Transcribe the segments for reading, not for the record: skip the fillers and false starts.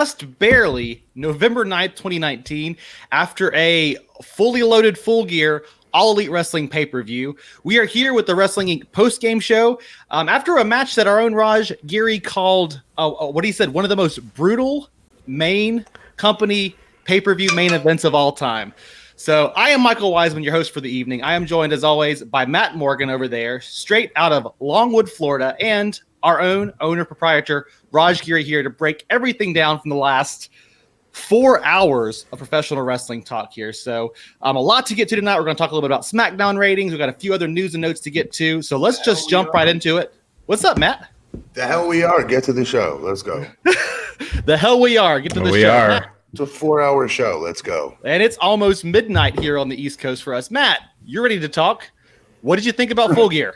just barely November 9th, 2019, after a fully loaded Full Gear All Elite Wrestling pay-per-view. We are here with the Wrestling Inc. post-game show after a match that our own Raj Giri called, what he said, one of the most brutal main company pay-per-view main events of all time. So I am Michael Wiseman, your host for the evening. I am joined, as always, by Matt Morgan over there, straight out of Longwood, Florida, and our own owner-proprietor, Raj Giri, here to break everything down from the last 4 hours of professional wrestling talk here. So a lot to get to tonight. We're going to talk a little bit about SmackDown ratings. We've got a few other news and notes to get to. So let's just jump right into it. What's up, Matt? The hell we are. Get to the show. Let's go. The hell we are. Get to the show. We are. Matt. It's a 4-hour show. Let's go. And it's almost midnight here on the East Coast for us. Matt, you're ready to talk. What did you think about Full Gear?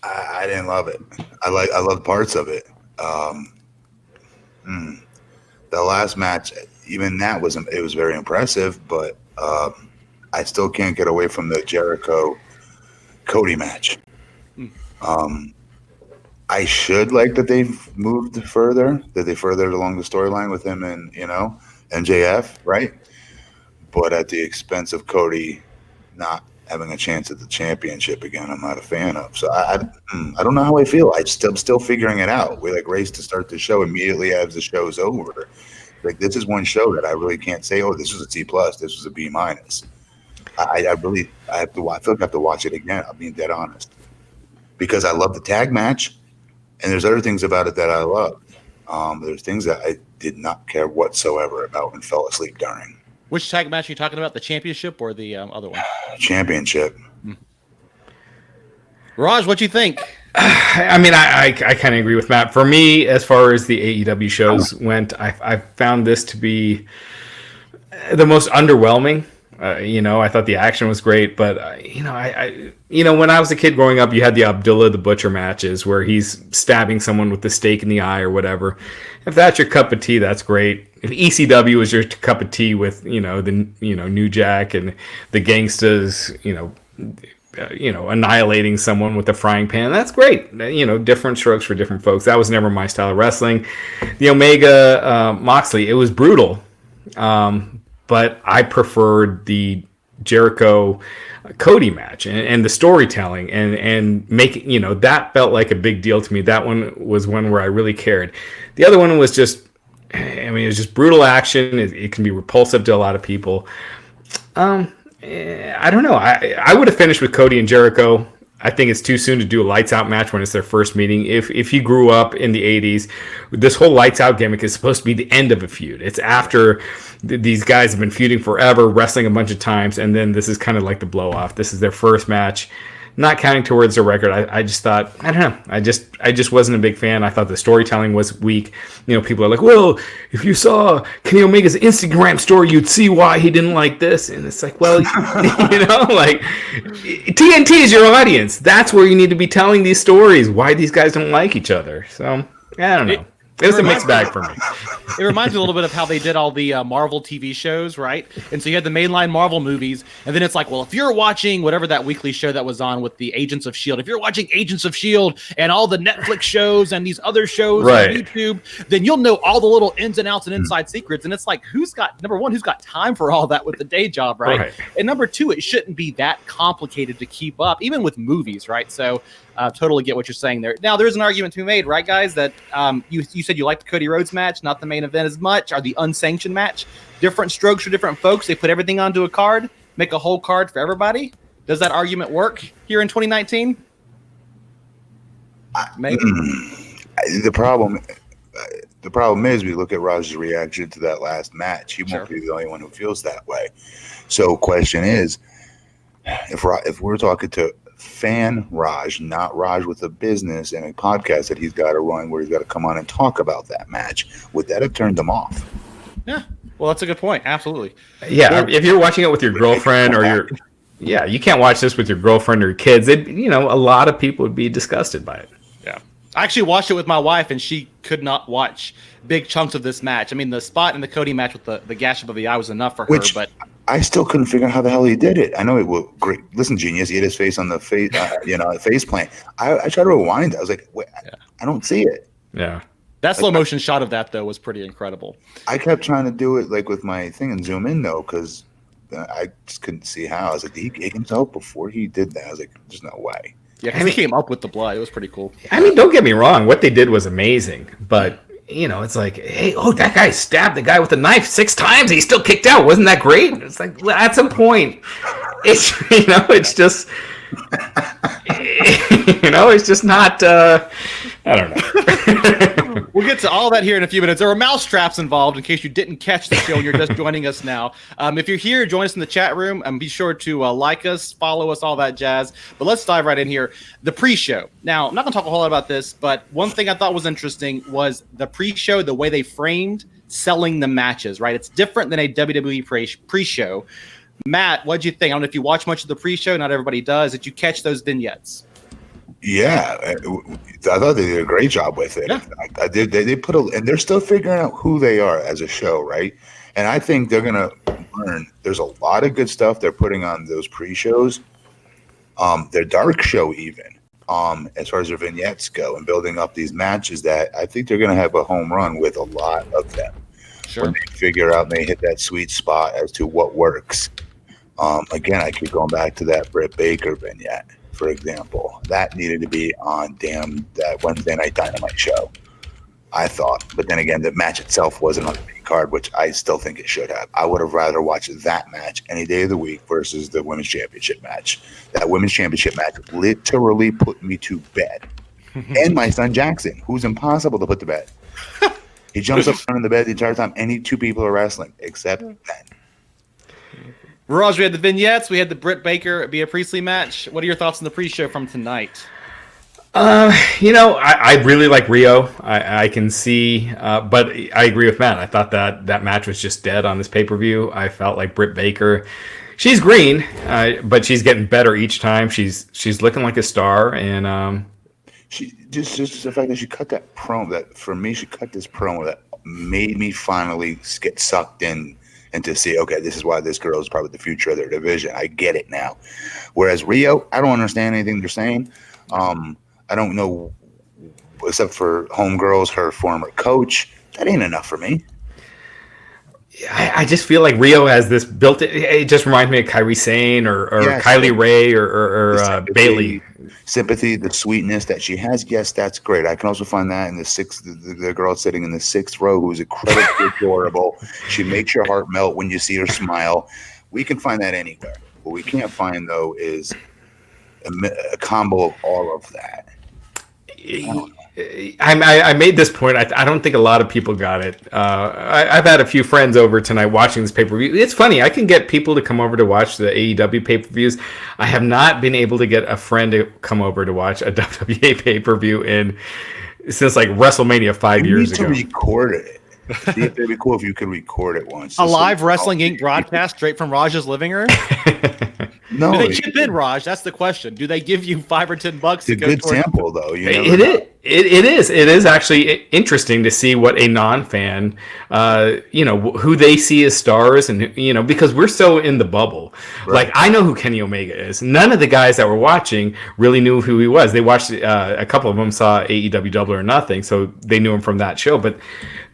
I didn't love it. I loved parts of it. The last match, even that was very impressive, but I still can't get away from the Jericho Cody match. I should like that they've moved further, that they furthered along the storyline with him and MJF, right? But at the expense of Cody not having a chance at the championship again, I'm not a fan of. So I don't know how I feel. I'm still figuring it out. We race to start the show immediately as the show's over. This is one show that I really can't say, oh, this was a C+, this was a B-. I feel like I have to watch it again. I'm being dead honest, because I love the tag match, and there's other things about it that I loved. There's things that I did not care whatsoever about and fell asleep during. Which tag match are you talking about? The championship or the other one? Championship. Raj, what you think? I mean, I kind of agree with Matt. For me, as far as the AEW shows went, I found this to be the most underwhelming. I thought the action was great, but when I was a kid growing up, you had the Abdullah the Butcher matches where he's stabbing someone with the stake in the eye or whatever. If that's your cup of tea, that's great. If ECW is your cup of tea with New Jack and the Gangstas, annihilating someone with a frying pan, that's great. Different strokes for different folks. That was never my style of wrestling. The Omega Moxley, it was brutal. But I preferred the Jericho Cody match and the storytelling and making, that felt like a big deal to me. That one was one where I really cared. The other one was just, it was just brutal action. It can be repulsive to a lot of people. I don't know. I would have finished with Cody and Jericho. I think it's too soon to do a lights out match when it's their first meeting. If you grew up in the 80s, this whole lights out gimmick is supposed to be the end of a feud. It's after these guys have been feuding forever, wrestling a bunch of times, and then this is kind of like the blow off. This is their first match. Not counting towards the record, I just thought, I don't know. I just wasn't a big fan. I thought the storytelling was weak. People are like, well, if you saw Kenny Omega's Instagram story, you'd see why he didn't like this. And it's like, well, TNT is your audience. That's where you need to be telling these stories, why these guys don't like each other. So, I don't know. It was a mixed bag for me. It reminds me a little bit of how they did all the Marvel TV shows, right? And so you had the mainline Marvel movies, and then it's like, well, if you're watching whatever that weekly show that was on with the Agents of S.H.I.E.L.D., if you're watching Agents of S.H.I.E.L.D. and all the Netflix shows and these other shows on YouTube, then you'll know all the little ins and outs and inside secrets. And it's like, number one, who's got time for all that with the day job, right? And number two, it shouldn't be that complicated to keep up, even with movies, right? So totally get what you're saying there. Now, there's an argument to be made, right, guys, that you said you liked the Cody Rhodes match, not the main event as much, or the unsanctioned match. Different strokes for different folks. They put everything onto a card, make a whole card for everybody. Does that argument work here in 2019? Maybe. The problem is we look at Raj's reaction to that last match. He won't be the only one who feels that way. So question is, if we're talking to fan Raj, not Raj with a business and a podcast that he's got to run where he's got to come on and talk about that match, would that have turned him off? Yeah. Well, that's a good point. Absolutely. Yeah. Well, if you're watching it with your girlfriend or you can't watch this with your girlfriend or your kids. A lot of people would be disgusted by it. Yeah. I actually watched it with my wife, and she could not watch big chunks of this match. I mean, the spot in the Cody match with the gash above the eye was enough for her, but I still couldn't figure out how the hell he did it. I know it was great. Listen, genius, he hit his face on the face, face plant. I tried to rewind it. I was like, wait, I don't see it. Yeah. That slow motion shot of that though was pretty incredible. I kept trying to do it like with my thing and zoom in though, because I just couldn't see how. I was like, did he gig himself before he did that? I was like, there's no way. Yeah, because he came up with the blood. It was pretty cool. I mean, don't get me wrong. What they did was amazing. But, it's like, hey, that guy stabbed the guy with a knife 6 times. He still kicked out. Wasn't that great? It's like, well, at some point, it's, it's just, it's just not, I don't know. We'll get to all that here in a few minutes. There were mouse traps involved in case you didn't catch the show and you're just joining us now. If you're here, join us in the chat room and be sure to like us, follow us, all that jazz. But let's dive right in here. The pre-show. Now, I'm not going to talk a whole lot about this, but one thing I thought was interesting was the pre-show, the way they framed selling the matches, right? It's different than a WWE pre-show. Matt, what'd you think? I don't know if you watch much of the pre-show. Not everybody does. Did you catch those vignettes? Yeah, I thought they did a great job with it. Yeah. I did. They put and they're still figuring out who they are as a show, right? And I think they're gonna learn. There's a lot of good stuff they're putting on those pre-shows. Their dark show, even as far as their vignettes go, and building up these matches, that I think they're gonna have a home run with a lot of them. Sure. When they figure out and they hit that sweet spot as to what works. Again, I keep going back to that Britt Baker vignette, for example. That needed to be on that Wednesday Night Dynamite show, I thought. But then again, the match itself wasn't on the main card, which I still think it should have. I would have rather watched that match any day of the week versus the Women's Championship match. That Women's Championship match literally put me to bed. And my son Jackson, who's impossible to put to bed. He jumps up in the bed the entire time. Any 2 people are wrestling, except then. Raj, we had the vignettes. We had the Britt Baker Bea Priestley match. What are your thoughts on the pre-show from tonight? I really like Rio. I can see, but I agree with Matt. I thought that match was just dead on this pay-per-view. I felt like Britt Baker, she's green, but she's getting better each time. She's looking like a star, and she just the fact that she cut that promo. That for me, she cut this promo that made me finally get sucked in. And to see, okay, this is why this girl is probably the future of their division. I get it now. Whereas Rio, I don't understand anything they're saying. I don't know, except for Homegirls, her former coach. That ain't enough for me. I just feel like Rio has this built. It just reminds me of Kairi Sane or yes, Kylie Ray or Bailey. Sympathy, the sweetness that she has. Yes, that's great. I can also find that in the girl sitting in the 6th row who's incredibly adorable. She makes your heart melt when you see her smile. We can find that anywhere. What we can't find, though, is a combo of all of that. I made this point. I don't think a lot of people got it. I've had a few friends over tonight watching this pay-per-view. It's funny. I can get people to come over to watch the AEW pay-per-views. I have not been able to get a friend to come over to watch a WWE pay-per-view since like WrestleMania 5 years ago. You need to record it. See, it'd be cool if you could record it once. A live Wrestling Inc. broadcast straight from Raj's living room? No, do they chip in, Raj? That's the question. Do they give you $5 or $10? It's a good sample, though. It is. It is actually interesting to see what a non-fan, who they see as stars, and because we're so in the bubble. Right. Like I know who Kenny Omega is. None of the guys that were watching really knew who he was. They watched a couple of them saw AEW Double or Nothing, so they knew him from that show. But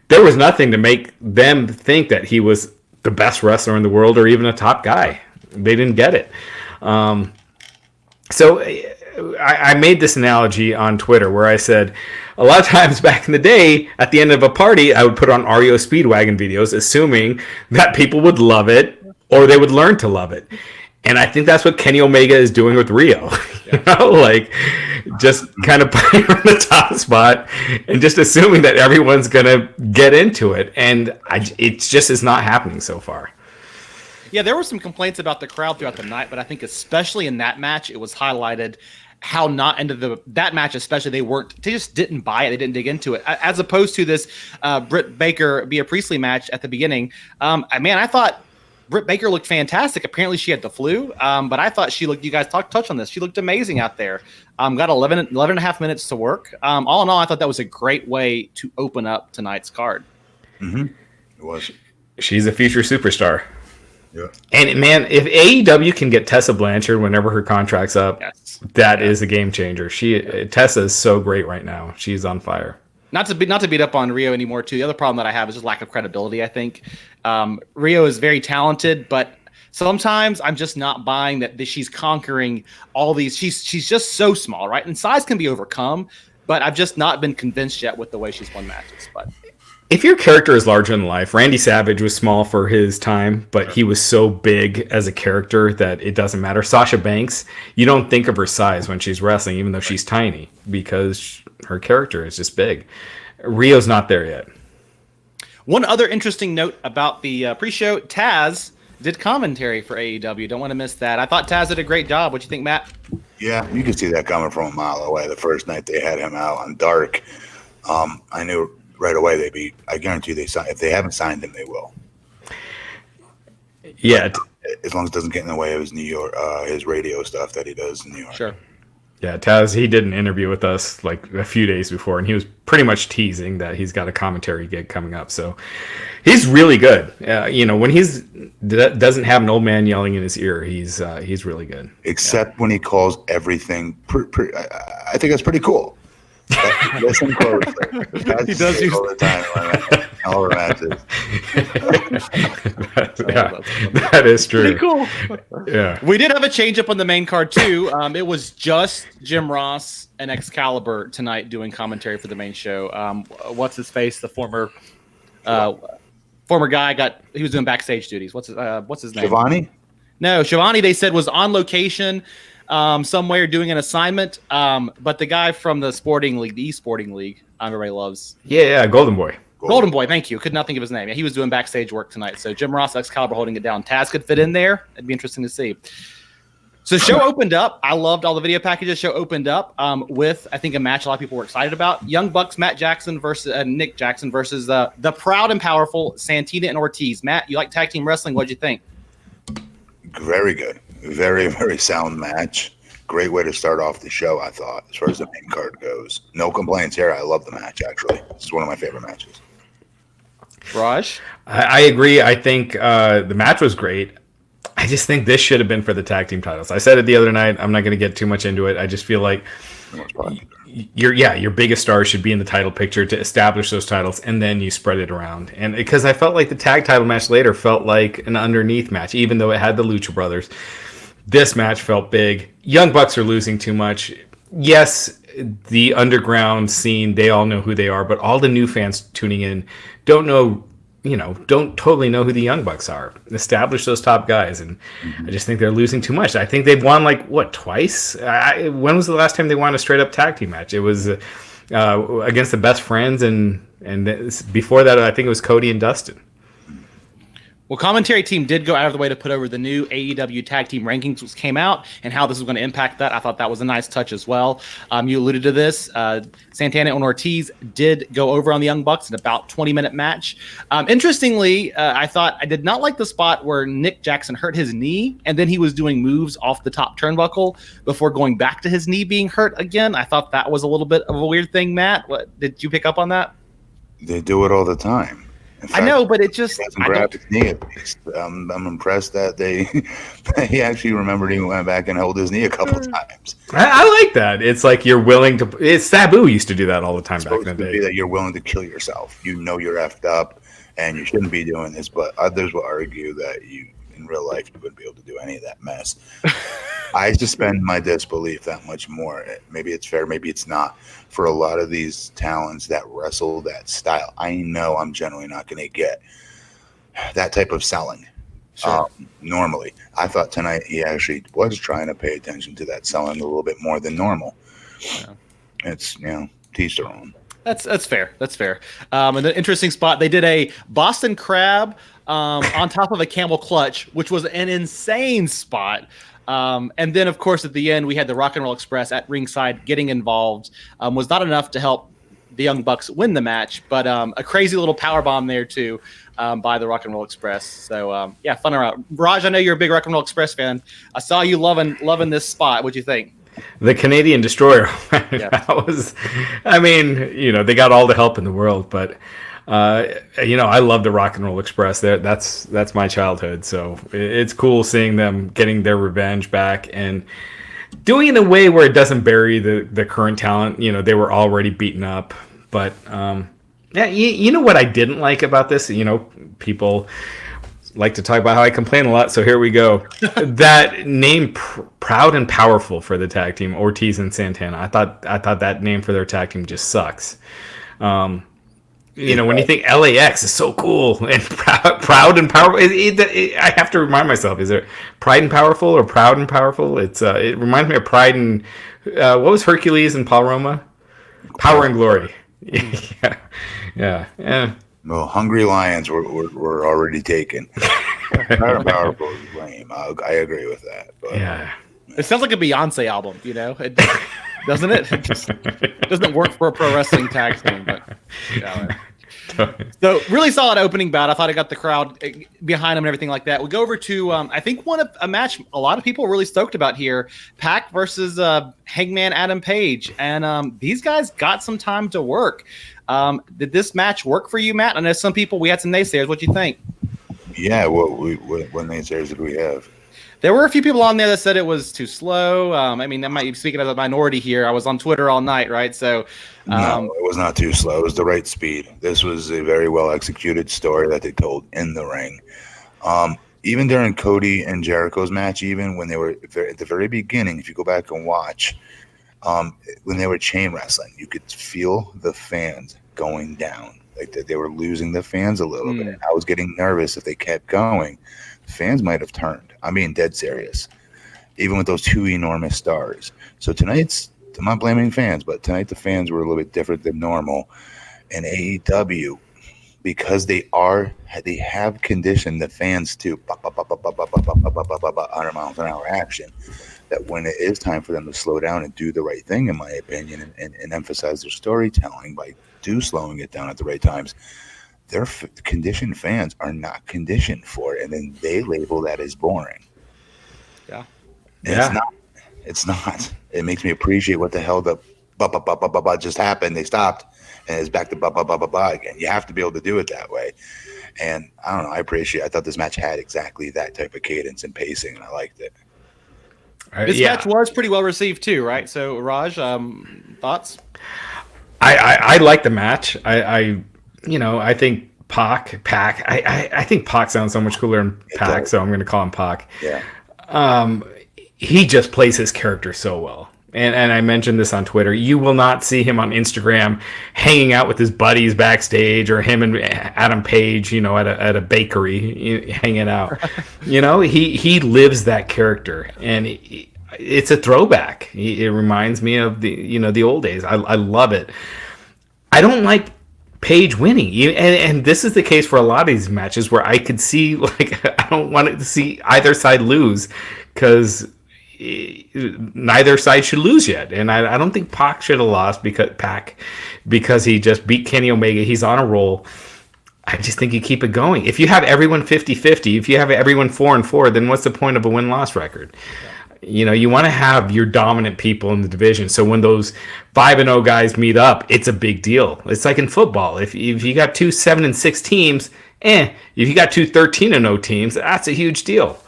there was nothing to make them think that he was the best wrestler in the world or even a top guy. They didn't get it. So I made this analogy on Twitter where I said a lot of times back in the day at the end of a party, I would put on REO Speedwagon videos, assuming that people would love it or they would learn to love it. And I think that's what Kenny Omega is doing with Rio. Like just kind of putting her in the top spot and just assuming that everyone's going to get into it. And it just is not happening so far. Yeah, there were some complaints about the crowd throughout the night, but I think especially in that match, it was highlighted how not into that match, especially they just didn't buy it. They didn't dig into it, as opposed to this Britt Baker Bea Priestley match at the beginning. I thought Britt Baker looked fantastic. Apparently she had the flu, but I thought she looked, you guys touched on this. She looked amazing out there. Got 11 and a half minutes to work. All in all, I thought that was a great way to open up tonight's card. Mm-hmm. It was. She's a future superstar. Yeah. And man, if AEW can get Tessa Blanchard whenever her contract's up, that is a game changer. Tessa is so great right now. She's on fire. Not to beat up on Rio anymore too. The other problem that I have is just lack of credibility. I think Rio is very talented, but sometimes I'm just not buying that she's conquering all these. She's just so small, right? And size can be overcome, but I've just not been convinced yet with the way she's won matches. But if your character is larger than life, Randy Savage was small for his time, but he was so big as a character that it doesn't matter. Sasha Banks, you don't think of her size when she's wrestling, even though she's tiny, because her character is just big. Rio's not there yet. One other interesting note about the pre-show, Taz did commentary for AEW. Don't want to miss that. I thought Taz did a great job. What do you think, Matt? Yeah, you could see that coming from a mile away. The first night they had him out on Dark, I knew right away I guarantee if they haven't signed him, they will. Yeah. As long as it doesn't get in the way of his New York, his radio stuff that he does in New York. Sure. Yeah, Taz, he did an interview with us like a few days before, and he was pretty much teasing that he's got a commentary gig coming up. So he's really good. When doesn't have an old man yelling in his ear, he's really good. Except when he calls everything, I think that's pretty cool. Listen closely. He does use all the time. All our matches. That is true. Pretty cool. Yeah. We did have a change up on the main card too. It was just Jim Ross and Excalibur tonight doing commentary for the main show. What's his face? The former guy he was doing backstage duties. What's his name? Shivani? No, Shivani. They said was on location somewhere doing an assignment. But the guy from the sporting league, the eSporting League, everybody loves. Yeah, Golden Boy. Golden Boy, thank you. Could not think of his name. Yeah, he was doing backstage work tonight. So Jim Ross, Excalibur holding it down. Taz could fit in there. It'd be interesting to see. So the show opened up. I loved all the video packages. Show opened up with, I think, a match a lot of people were excited about. Young Bucks, Matt Jackson versus Nick Jackson versus the proud and powerful Santana and Ortiz. Matt, you like tag team wrestling? What'd you think? Very good. Very, very sound match. Great way to start off the show, I thought, as far as the main card goes. No complaints here. I love the match, actually. This is one of my favorite matches. Raj? I agree. I think the match was great. I just think this should have been for the tag team titles. I said it the other night. I'm not going to get too much into it. I just feel like your biggest stars should be in the title picture to establish those titles, and then you spread it around. And because I felt like the tag title match later felt like an underneath match, even though it had the Lucha Brothers. This match felt big. Young Bucks are losing too much. Yes, the underground scene, they all know who they are, but all the new fans tuning in don't totally know who the Young Bucks are. Establish those top guys, and I just think they're losing too much. I think they've won twice? When was the last time they won a straight up tag team match? It was against the Best Friends, and before that, I think it was Cody and Dustin. Well, commentary team did go out of the way to put over the new AEW Tag Team Rankings, which came out, and how this was going to impact that. I thought that was a nice touch as well. You alluded to this. Santana and Ortiz did go over on the Young Bucks in about 20-minute match. Interestingly, I thought I did not like the spot where Nick Jackson hurt his knee, and then he was doing moves off the top turnbuckle before going back to his knee being hurt again. I thought that was a little bit of a weird thing, Matt. Did you pick up on that? They do it all the time. Fact, I know, but it just grabbed his knee at least. I'm impressed that he actually remembered he went back and held his knee a couple times. I like that. It's like you're willing to. It's Sabu used to do that all the time back in the day. Be that you're willing to kill yourself. You know you're effed up and you shouldn't be doing this, but others will argue that you in real life you wouldn't be able to do any of that mess. I suspend my disbelief that much more. Maybe it's fair, maybe it's not. For a lot of these talents that wrestle that style, I know I'm generally not going to get that type of selling. Sure. Normally, I thought tonight he actually was trying to pay attention to that selling a little bit more than normal. Yeah. It's teach their own. That's fair. That's fair. And the interesting spot, they did a Boston Crab on top of a camel clutch, which was an insane spot. And then, of course, at the end, we had the Rock and Roll Express at ringside getting involved. Was not enough to help the Young Bucks win the match, but a crazy little power bomb there too by the Rock and Roll Express. So yeah, fun around. Raj, I know you're a big Rock and Roll Express fan. I saw you loving this spot. What'd you think? The Canadian Destroyer. Yes. That was, I mean, they got all the help in the world, but I love the Rock and Roll Express. That's my childhood. So it's cool seeing them getting their revenge back and doing it in a way where it doesn't bury the current talent. They were already beaten up, But yeah, you know what I didn't like about this? You know, people like to talk about how I complain a lot, so here we go. That name, Proud and Powerful, for the tag team, Ortiz and Santana. I thought that name for their tag team just sucks. You know, when you think LAX is so cool and proud and powerful, I have to remind myself: is it Pride and Powerful or Proud and Powerful? It reminds me of Pride and what was Hercules and Paul Roma? Power and Glory. Yeah. No, Hungry Lions were already taken. Proud and Powerful is lame. I agree with that. But. Yeah. It sounds like a Beyonce album, you know? Doesn't it? It just doesn't work for a pro wrestling tag team. But, yeah. So really solid opening bout. I thought it got the crowd behind him and everything like that. We go over to I think a match a lot of people are really stoked about here: Pac versus Hangman Adam Page, and these guys got some time to work. Did this match work for you, Matt? I know some people, we had some naysayers. What do you think? Yeah, what naysayers did we have? There were a few people on there that said it was too slow. I mean, I might be speaking as a minority here. I was on Twitter all night, right? So, no, it was not too slow. It was the right speed. This was a very well executed story that they told in the ring. Even during Cody and Jericho's match, even when they were at the very beginning, if you go back and watch, when they were chain wrestling, you could feel the fans going down. Like they were losing the fans a little bit. I was getting nervous if they kept going. Fans might have turned. I mean, dead serious. Even with those two enormous stars. So tonight's, I'm not blaming fans, but tonight the fans were a little bit different than normal. And AEW, because they have conditioned the fans to 100 miles an hour action, that when it is time for them to slow down and do the right thing, in my opinion, and emphasize their storytelling by slowing it down at the right times, their conditioned fans are not conditioned for it, and then they label that as boring. Yeah. And it's not. It makes me appreciate what the hell the just happened. They stopped, and it's back to again. You have to be able to do it that way. And I don't know. I thought this match had exactly that type of cadence and pacing, and I liked it. This match was pretty well received too, right? So, Raj, thoughts? I like the match. I think Pac. I think Pac sounds so much cooler than Pac, so I'm going to call him Pac. Yeah. He just plays his character so well. And I mentioned this on Twitter. You will not see him on Instagram hanging out with his buddies backstage, or him and Adam Page, at a bakery hanging out. He lives that character, and it's a throwback. It reminds me of the old days. I love it. I don't like Page winning, and this is the case for a lot of these matches where I could see, I don't want to see either side lose, because neither side should lose yet. And I don't think Pac should have lost because he just beat Kenny Omega. He's on a roll. I just think you keep it going. If you have everyone 50-50, if you have everyone 4-4, then what's the point of a win-loss record? Yeah. You want to have your dominant people in the division. So when those 5-0 guys meet up, it's a big deal. It's like in football. If you got two 7-6 teams, if you got two 13-0 teams, that's a huge deal.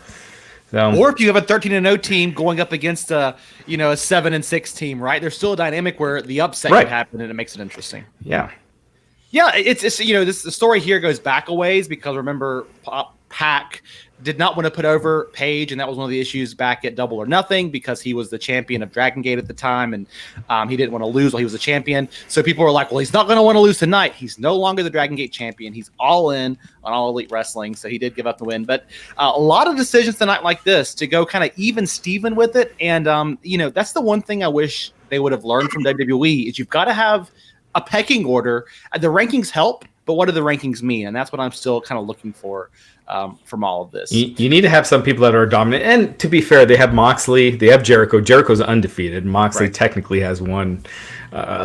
Or if you have a 13-0 team going up against a 7-6 team, right? There's still a dynamic where the upset could happen, and it makes it interesting. Yeah. Yeah, it's the story here goes back a ways, because remember, Pac did not want to put over Page, and that was one of the issues back at Double or Nothing, because he was the champion of Dragon Gate at the time, and he didn't want to lose while he was the champion. So people were like, well, he's not going to want to lose tonight. He's no longer the Dragon Gate champion. He's all in on All Elite Wrestling, so he did give up the win. But a lot of decisions tonight like this to go kind of even Steven with it, and that's the one thing I wish they would have learned from WWE, is you've got to have a pecking order. The rankings help, but what do the rankings mean? And that's what I'm still kind of looking for from all of this. You need to have some people that are dominant. And to be fair, they have Moxley, they have Jericho. Jericho's undefeated. Moxley technically has one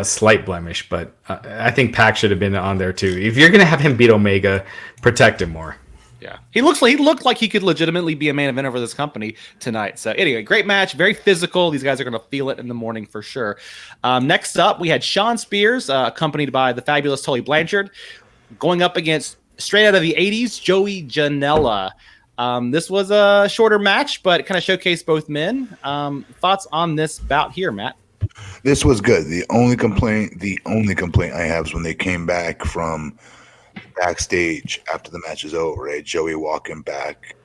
slight blemish, but I think Pac should have been on there too. If you're going to have him beat Omega, protect him more. Yeah, he looked like he could legitimately be a main eventer for this company tonight. So anyway, great match, very physical. These guys are going to feel it in the morning for sure. Next up, we had Shawn Spears, accompanied by the fabulous Tully Blanchard, going up against straight out of the 80s, Joey Janela. This was a shorter match, but it kind of showcased both men. Thoughts on this bout here, Matt? This was good. The only complaint I have is when they came back from backstage after the match is over, right? Joey walking back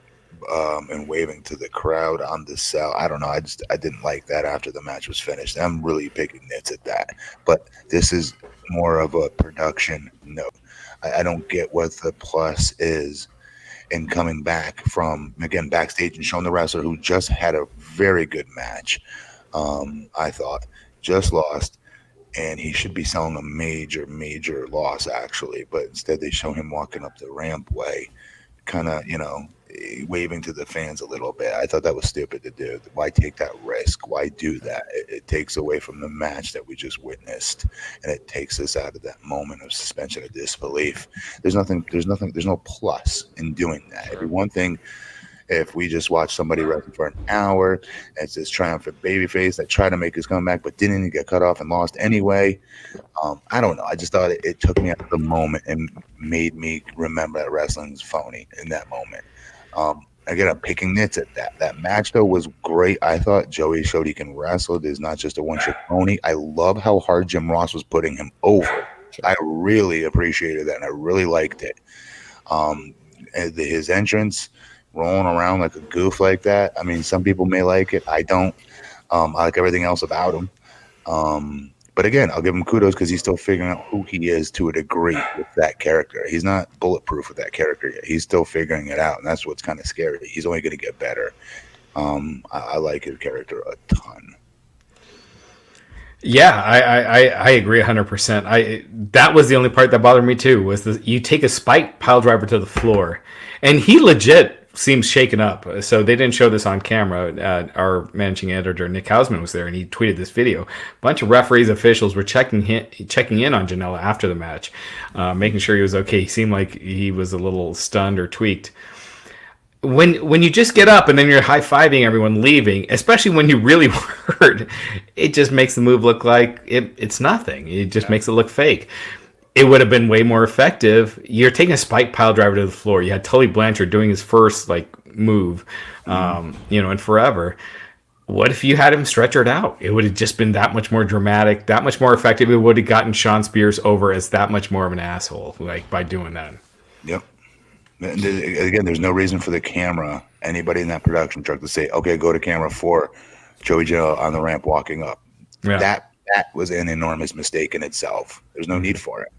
and waving to the crowd on the cell. I don't know. I didn't like that after the match was finished. I'm really picking nits at that. But this is more of a production note. I don't get what the plus is in coming back from, again, backstage and showing the wrestler who just had a very good match. I thought just lost, and he should be selling a major loss actually, but instead they show him walking up the rampway, kind of, waving to the fans a little bit. I thought that was stupid to do. Why take that risk? Why do that? It takes away from the match that we just witnessed, and it takes us out of that moment of suspension of disbelief. There's no plus in doing that. It'd be one thing if we just watch somebody wrestling for an hour and it's this triumphant babyface that tried to make his comeback but didn't, get cut off and lost anyway. I don't know. I just thought it took me out of the moment and made me remember that wrestling's phony in that moment. Again, I'm picking nits at that. That match, though, was great. I thought Joey showed he can wrestle. There's not just a one-trick pony. I love how hard Jim Ross was putting him over. I really appreciated that, and I really liked it. And his entrance, rolling around like a goof like that. I mean, some people may like it. I don't. I like everything else about him. But again, I'll give him kudos because he's still figuring out who he is to a degree with that character. He's not bulletproof with that character yet. He's still figuring it out, and that's what's kind of scary. He's only going to get better. I like his character a ton. Yeah, I agree 100%. That was the only part that bothered me too. Was you take a spike pile driver to the floor, and he legit seems shaken up. So they didn't show this on camera. Our managing editor Nick Hausman was there, and he tweeted this video. A bunch of referees, officials were checking in on Janela after the match, making sure he was okay. He seemed like he was a little stunned or tweaked. When you just get up and then you're high-fiving everyone leaving, especially when you really were hurt, it just makes the move look like it's nothing. It just makes it look fake. It would have been way more effective. You're taking a spike pile driver to the floor. You had Tully Blanchard doing his first move, in forever. What if you had him stretchered out? It would have just been that much more dramatic, that much more effective. It would have gotten Shawn Spears over as that much more of an asshole, by doing that. Yep. Again, there's no reason for the camera, anybody in that production truck, to say, okay, go to camera 4, Joey Janela on the ramp walking up. Yeah. That was an enormous mistake in itself. There's no need for it.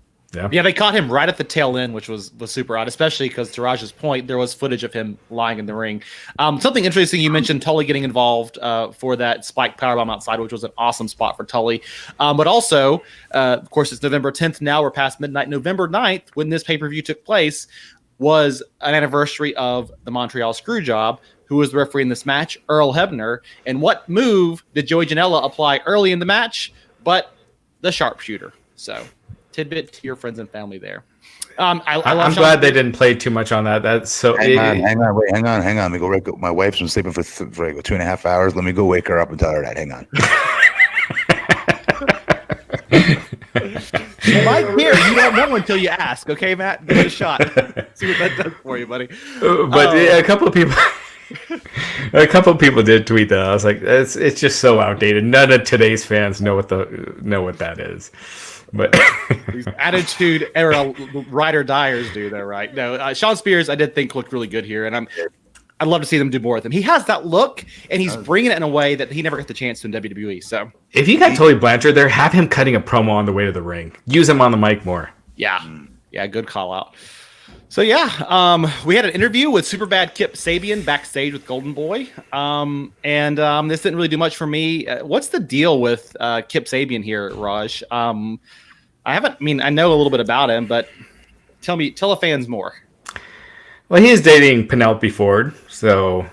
Yeah, they caught him right at the tail end, which was super odd, especially because, to Raj's point, there was footage of him lying in the ring. Something interesting, you mentioned Tully getting involved for that spike powerbomb outside, which was an awesome spot for Tully. But also, of course, it's November 10th now. We're past midnight. November 9th, when this pay-per-view took place, was an anniversary of the Montreal Screwjob, who was the referee in this match, Earl Hebner. And what move did Joey Janela apply early in the match but the sharpshooter? So, tidbit to your friends and family there. I'm glad they didn't play too much on that. That's so. Hang on. Let me go. My wife's been sleeping for 2.5 hours. Let me go wake her up and tell her that. Hang on. Mike, here, you don't know until you ask. Okay, Matt, give it a shot. See what that does for you, buddy. But a couple of people did tweet that. I was like, it's just so outdated. None of today's fans know what that is. But these attitude era ride or diers do though, right? No, Shawn Spears I did think looked really good here, and I'd love to see them do more with him. He has that look, and he's bringing it in a way that he never got the chance to in WWE. So if you got Tully Blanchard there, have him cutting a promo on the way to the ring. Use him on the mic more. Yeah, good call out. So we had an interview with Superbad Kip Sabian backstage with Golden Boy, and this didn't really do much for me. What's the deal with Kip Sabian here, Raj? I know a little bit about him, but tell the fans more. Well, he is dating Penelope Ford, so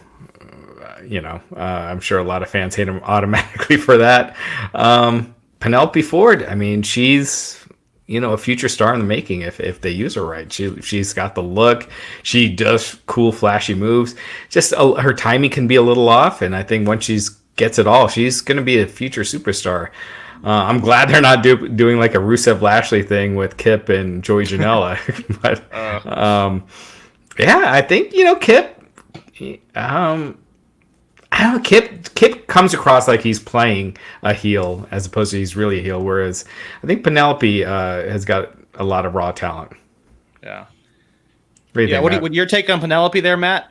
I'm sure a lot of fans hate him automatically for that. Penelope Ford, she's a future star in the making if they use her right. She's got the look. She does cool, flashy moves. Just her timing can be a little off, and I think once she gets it all, she's going to be a future superstar. I'm glad they're not doing like a Rusev Lashley thing with Kip and Joey Janela. But I think Kip. I I don't know, Kip comes across like he's playing a heel as opposed to he's really a heel, whereas I think Penelope has got a lot of raw talent. Yeah. What Your take on Penelope there, Matt?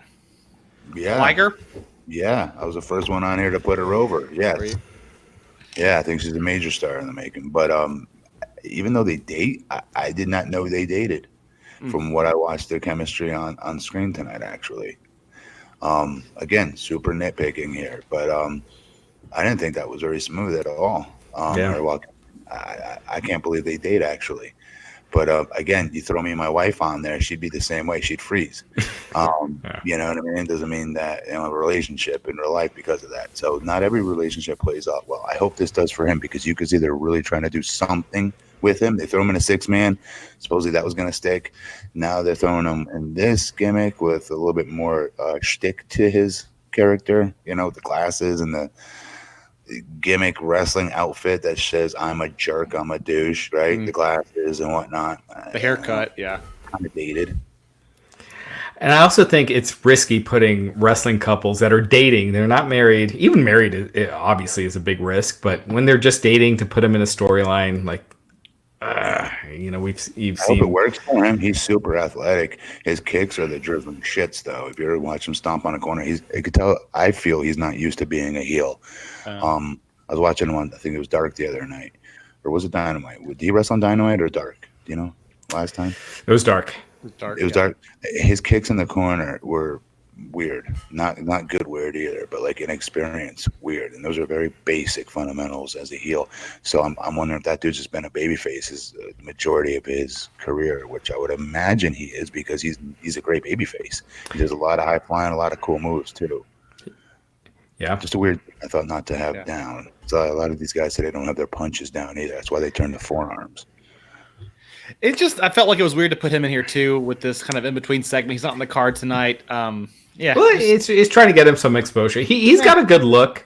Yeah. Like her? Yeah, I was the first one on here to put her over. Yes. Yeah, I think she's a major star in the making. But even though they date, I did not know they dated from what I watched their chemistry on screen tonight, actually. Again, super nitpicking here, but I didn't think that was very smooth at all. I can't believe they date, actually. But again, you throw me and my wife on there, she'd be the same way. She'd freeze. You know what I mean? It doesn't mean that a relationship in real life because of that. So not every relationship plays out well. I hope this does for him because you could see they're really trying to do something with him. They throw him in a 6-man. Supposedly that was going to stick. Now they're throwing him in this gimmick with a little bit more shtick to his character. The glasses and the gimmick wrestling outfit that says I'm a jerk, I'm a douche, right? The glasses and whatnot. The haircut, yeah. Kind of dated. And I also think it's risky putting wrestling couples that are dating, they're not married. Even married, it obviously is a big risk. But when they're just dating, to put them in a storyline, like, you've I seen. hope it works for him. He's super athletic. His kicks are the driven shits, though. If you ever watch him stomp on a corner, I could tell. I feel he's not used to being a heel. I was watching him on, I think it was Dark the other night, or was it Dynamite? Did he wrestle on Dynamite or Dark? Do you know? Last time It was Dark. It was dark. His kicks in the corner were weird, not good weird either, but like inexperienced weird, and those are very basic fundamentals as a heel. So I'm wondering if that dude's just been a babyface his majority of his career, which I would imagine he is because he's a great babyface. He does a lot of high flying, a lot of cool moves too. Yeah, just a weird. I thought not to have down. So a lot of these guys say they don't have their punches down either. That's why they turn to forearms. I felt like it was weird to put him in here too with this kind of in between segment. He's not on the card tonight. Well, it's trying to get him some exposure. He's got a good look.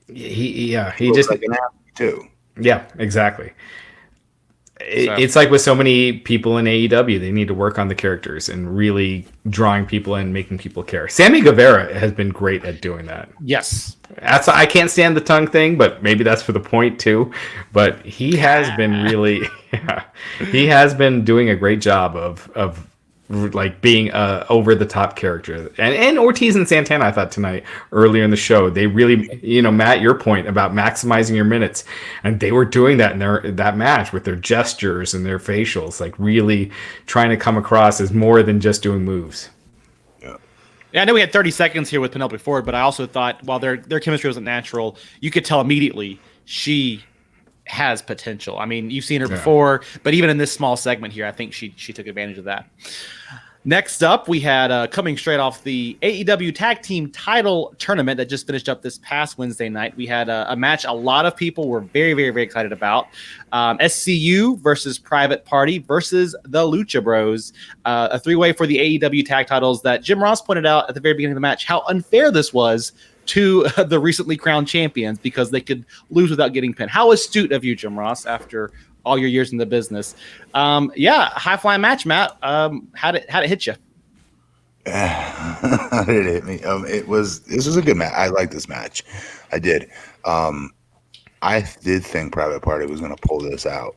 He just like an athlete too. Yeah, exactly. It's like with so many people in AEW, they need to work on the characters and really drawing people in, making people care. Sammy Guevara has been great at doing that. Yes. I can't stand the tongue thing, but maybe that's for the point too. But he has been really, he has been doing a great job of like being over the top character. And Ortiz and Santana, I thought tonight earlier in the show, they really, Matt, your point about maximizing your minutes, and they were doing that in that match with their gestures and their facials, like really trying to come across as more than just doing moves. Yeah, I know we had 30 seconds here with Penelope Ford, but I also thought while their chemistry wasn't natural, you could tell immediately she has potential. I mean, you've seen her before, but even in this small segment here, I think she took advantage of that. Next up, we had coming straight off the AEW Tag Team Title Tournament that just finished up this past Wednesday night. We had a match a lot of people were very, very, very excited about. SCU versus Private Party versus the Lucha Bros. A three-way for the AEW tag titles that Jim Ross pointed out at the very beginning of the match how unfair this was to the recently crowned champions because they could lose without getting pinned. How astute of you, Jim Ross, after all your years in the business. High flying match, Matt. How'd it hit you? How did it hit me? This was a good match. I liked this match. I did. I did think Private Party was going to pull this out.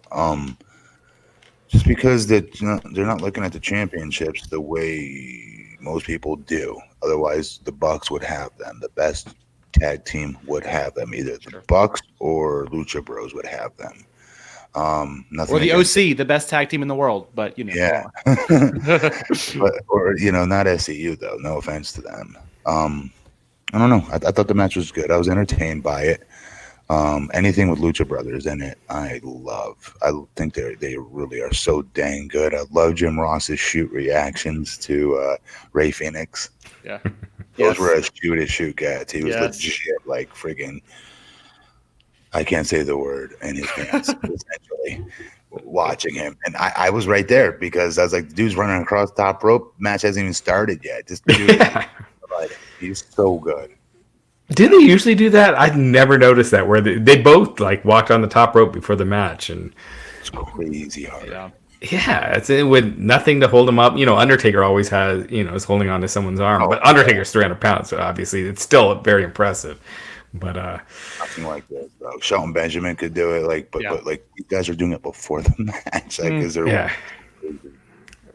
Just because they're not looking at the championships the way most people do. Otherwise, the Bucks would have them. The best tag team would have them. Either the Bucks or Lucha Bros would have them. Or the OC, the best tag team in the world, but yeah. or not SCU though. No offense to them. I don't know. I thought the match was good. I was entertained by it. Anything with Lucha Brothers in it, I love. I think they really are so dang good. I love Jim Ross's shoot reactions to Ray Phoenix. Yeah, those were as shoot gets. He was legit like friggin'. I can't say the word in his pants, essentially, watching him. And I was right there because I was like, the dude's running across top rope. Match hasn't even started yet. This dude, he's so good. Did they usually do that? I'd never noticed that, where they both like walked on the top rope before the match. And it's crazy hard. Yeah. Yeah, it's with nothing to hold him up. Undertaker always has, is holding on to someone's arm, but Undertaker's 300 pounds, so obviously it's still very impressive. But nothing like this, bro. Shelton Benjamin could do it, but these guys are doing it before the match, is there? Yeah.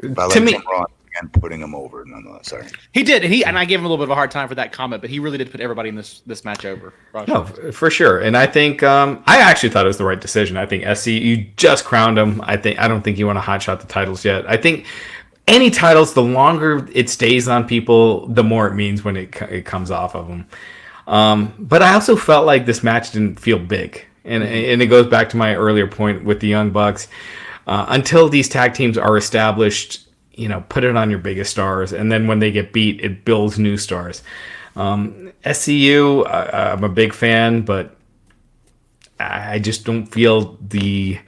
By letting him run and putting him over, nonetheless. Sorry, he did, and I gave him a little bit of a hard time for that comment, but he really did put everybody in this match over. No, for sure, and I think I actually thought it was the right decision. I think SC, you just crowned him. I don't think you want to hotshot the titles yet. I think any titles, the longer it stays on people, the more it means when it comes off of them. But I also felt like this match didn't feel big, and it goes back to my earlier point with the Young Bucks. Until these tag teams are established, put it on your biggest stars, and then when they get beat, it builds new stars. SCU, I'm a big fan, but I just don't feel the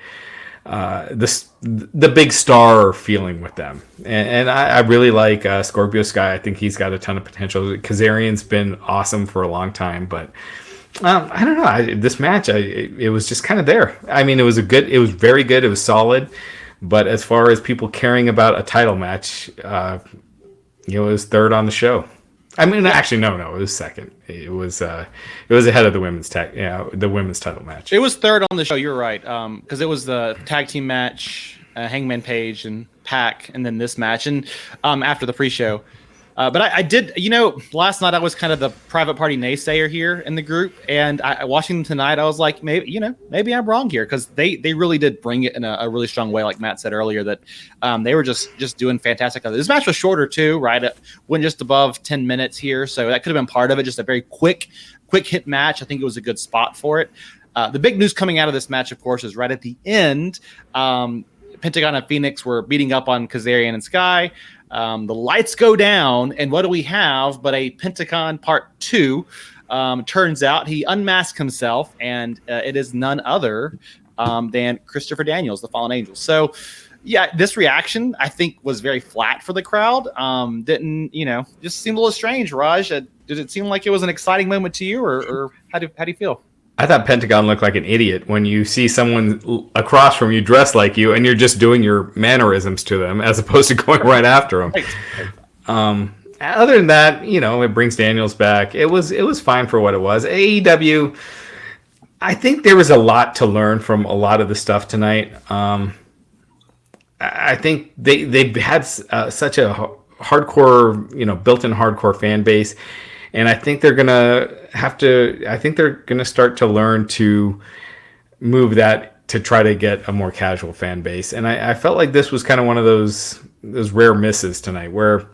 big star feeling with them. And I really like Scorpio Sky. I think he's got a ton of potential. Kazarian's been awesome for a long time, but I don't know. This match, it was just kind of there. I mean, it was very good. It was solid. But as far as people caring about a title match, it was third on the show. I mean, actually, no, it was second. It was ahead of the women's title match. It was third on the show. You're right, because it was the tag team match, Hangman Page and Pac, and then this match, and after the pre-show. But I did, last night I was kind of the private party naysayer here in the group, and watching them tonight, I was like, maybe I'm wrong here, because they really did bring it in a really strong way, like Matt said earlier, that they were just doing fantastic. This match was shorter too, right? It went just above 10 minutes here, so that could have been part of it. Just a very quick hit match. I think it was a good spot for it. The big news coming out of this match, of course, is right at the end. Pentagon and Phoenix were beating up on Kazarian and Sky. The lights go down, and what do we have but a Pentagon Part 2? Turns out he unmasked himself, and it is none other than Christopher Daniels, the Fallen Angel. So, yeah, this reaction, I think, was very flat for the crowd. Just seemed a little strange, Raj. Did it seem like it was an exciting moment to you, or how do you feel? I thought Pentagon looked like an idiot when you see someone across from you dressed like you and you're just doing your mannerisms to them as opposed to going right after them. Right. Other than that, it brings Daniels back. It was fine for what it was. AEW, I think there was a lot to learn from a lot of the stuff tonight. I think they've had such a hardcore, built-in hardcore fan base. And I think they're gonna start to learn to move that to try to get a more casual fan base. And I felt like this was kind of one of those rare misses tonight where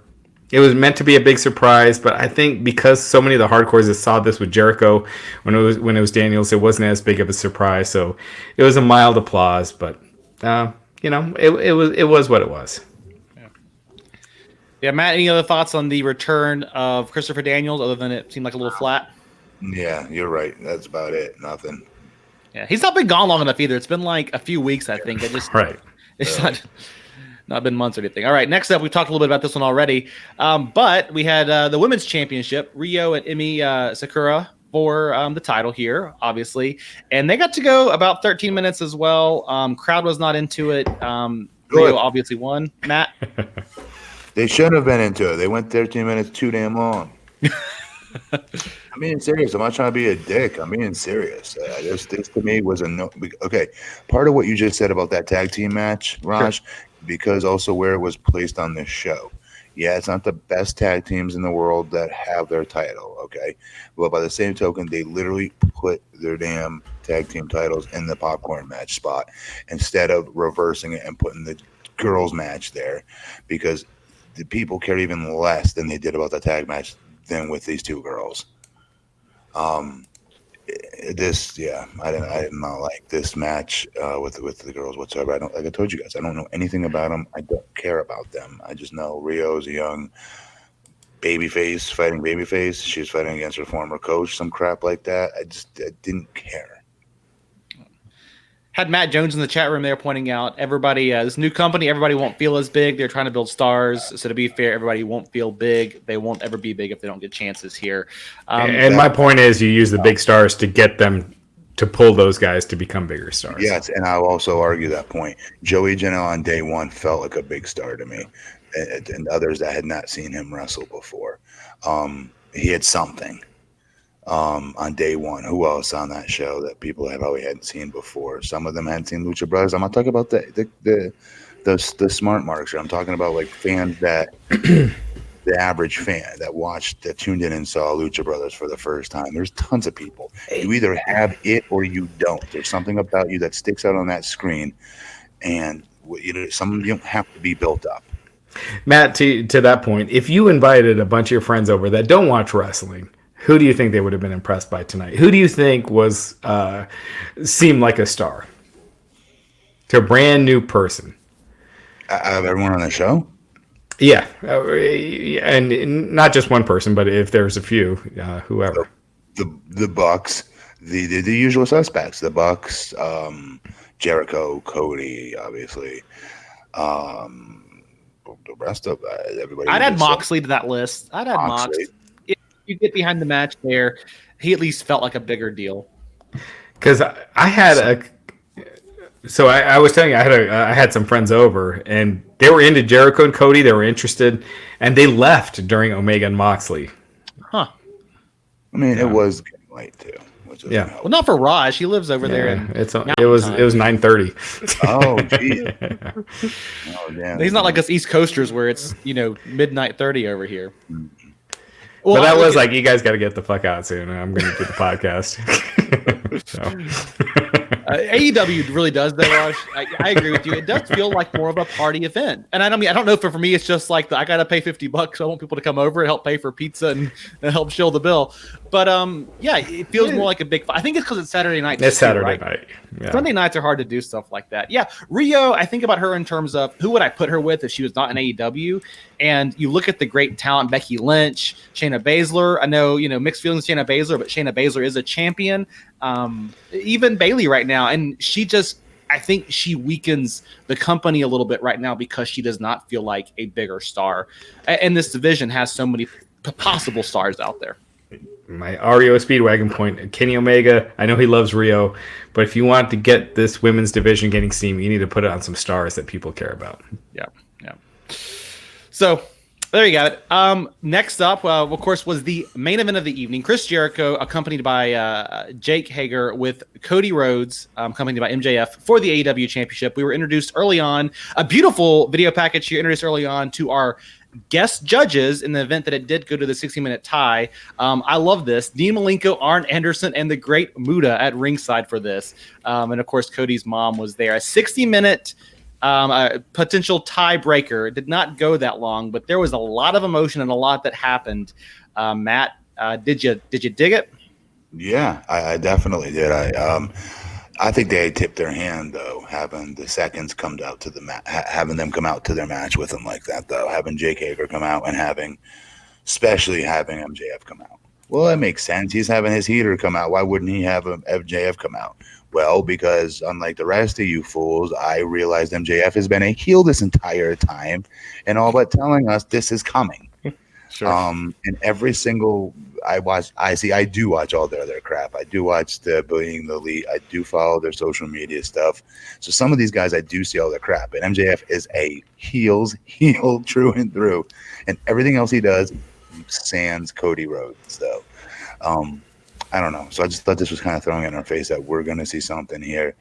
it was meant to be a big surprise, but I think because so many of the hardcores that saw this with Jericho when it was Daniels, it wasn't as big of a surprise. So it was a mild applause, but it was what it was. Yeah, Matt, any other thoughts on the return of Christopher Daniels other than it seemed like a little flat? Yeah, you're right. That's about it. Nothing. Yeah, he's not been gone long enough either. It's been like a few weeks, I think. Right. It's not been months or anything. All right, next up, we talked a little bit about this one already. But we had the Women's Championship, Rio and Emi Sakura for the title here, obviously. And they got to go about 13 minutes as well. Crowd was not into it. Rio obviously won. Matt? They shouldn't have been into it. They went 13 minutes too damn long. I'm being serious. I'm not trying to be a dick. I'm being serious. This to me was a no. Okay, part of what you just said about that tag team match, Raj, sure. Because also where it was placed on this show. Yeah, it's not the best tag teams in the world that have their title, okay? But by the same token, they literally put their damn tag team titles in the popcorn match spot instead of reversing it and putting the girls match there, because the people care even less than they did about the tag match than with these two girls. I did not like this match with the girls whatsoever. Like I told you guys, I don't know anything about them. I don't care about them. I just know Rio's a young babyface fighting babyface. She was fighting against her former coach, some crap like that. I didn't care. Had Matt Jones in the chat room there pointing out everybody, this new company, everybody won't feel as big. They're trying to build stars. So to be fair, everybody won't feel big. They won't ever be big if they don't get chances here. And my point is you use the big stars to get them to pull those guys to become bigger stars. Yes, and I'll also argue that point. Joey Janela on day one felt like a big star to me, and others that had not seen him wrestle before. He had something on day one. Who else on that show that people have probably hadn't seen before? Some of them hadn't seen Lucha Bros. I'm not talking about the smart marks. I'm talking about like fans that the average fan that tuned in and saw Lucha Brothers for the first time. There's tons of people. You either have it or you don't. There's something about you that sticks out on that screen, and some of you don't have to be built up. Matt, to that point, if you invited a bunch of your friends over that don't watch wrestling, who do you think they would have been impressed by tonight? Who do you think seemed like a star to a brand new person? Out of everyone on the show? Yeah, and not just one person, but if there's a few, whoever. The Bucks, the usual suspects. The Bucks, Jericho, Cody, obviously. The rest of everybody. I'd add Moxley to that list. I'd add Moxley. If you get behind the match there, he at least felt like a bigger deal. Because I had I was telling you, I had some friends over, and they were into Jericho and Cody. They were interested, and they left during Omega and Moxley. Huh. I mean, it was getting late too. Yeah. Well, not for Raj. He lives over there. It was 9:30. Oh, geez. Oh, damn. He's not like us East Coasters where it's midnight 30 over here. Well, but that was like, you guys got to get the fuck out soon. I'm going to do the podcast. AEW really does that, Raj. I agree with you. It does feel like more of a party event. And I don't know if for me it's just like I got to pay $50. So I want people to come over and help pay for pizza and help shill the bill. But yeah, it feels more like a big. I think it's because it's Saturday night. It's Saturday night. Yeah. Sunday nights are hard to do stuff like that. Yeah, Rio. I think about her in terms of who would I put her with if she was not in AEW. And you look at the great talent: Becky Lynch, Shayna Baszler. I know mixed feelings with Shayna Baszler, but Shayna Baszler is a champion. Even Bayley right now, and I think she weakens the company a little bit right now because she does not feel like a bigger star. And this division has so many possible stars out there. My REO Speedwagon point, Kenny Omega, I know he loves Rio, but if you want to get this women's division getting steam, you need to put it on some stars that people care about. Yeah. So there you got it. Next up, of course, was the main event of the evening. Chris Jericho, accompanied by Jake Hager, with Cody Rhodes, accompanied by MJF, for the AEW Championship. We were introduced early on, a beautiful video package here, introduced early on to our guest judges in the event that it did go to the 60-minute tie. I love this. Dean Malenko, Arn Anderson, and the great Muda at ringside for this. And, of course, Cody's mom was there. A 60-minute potential tiebreaker. It did not go that long, but there was a lot of emotion and a lot that happened. Matt, did you dig it? Yeah, I definitely did. I think they tipped their hand though, having the seconds come out to the having them come out to their match with them like that though, having Jake Hager come out and especially having MJF come out. Well, that makes sense. He's having his heater come out. Why wouldn't he have MJF come out? Well, because unlike the rest of you fools, I realized MJF has been a heel this entire time and all but telling us this is coming. Sure. And every single I do watch all their crap. I do watch the Being the Elite. I do follow their social media stuff. So some of these guys, I do see all their crap. And MJF is a heel through and through. And everything else he does, sans Cody Rhodes, though. I don't know. So I just thought this was kind of throwing in our face that we're going to see something here.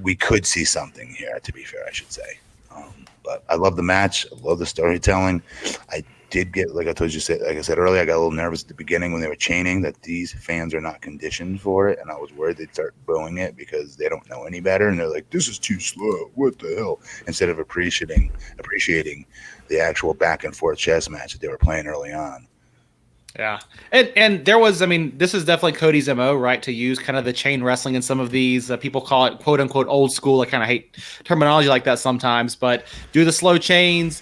We could see something here, to be fair, I should say. But I love the match. I love the storytelling. I did get, like I said earlier, I got a little nervous at the beginning when they were chaining that these fans are not conditioned for it, and I was worried they'd start booing it because they don't know any better, and they're like, "This is too slow. What the hell?" Instead of appreciating the actual back and forth chess match that they were playing early on. Yeah. And there was, this is definitely Cody's MO, right? To use kind of the chain wrestling in some of these, people call it quote unquote old school. I kind of hate terminology like that sometimes, but do the slow chains,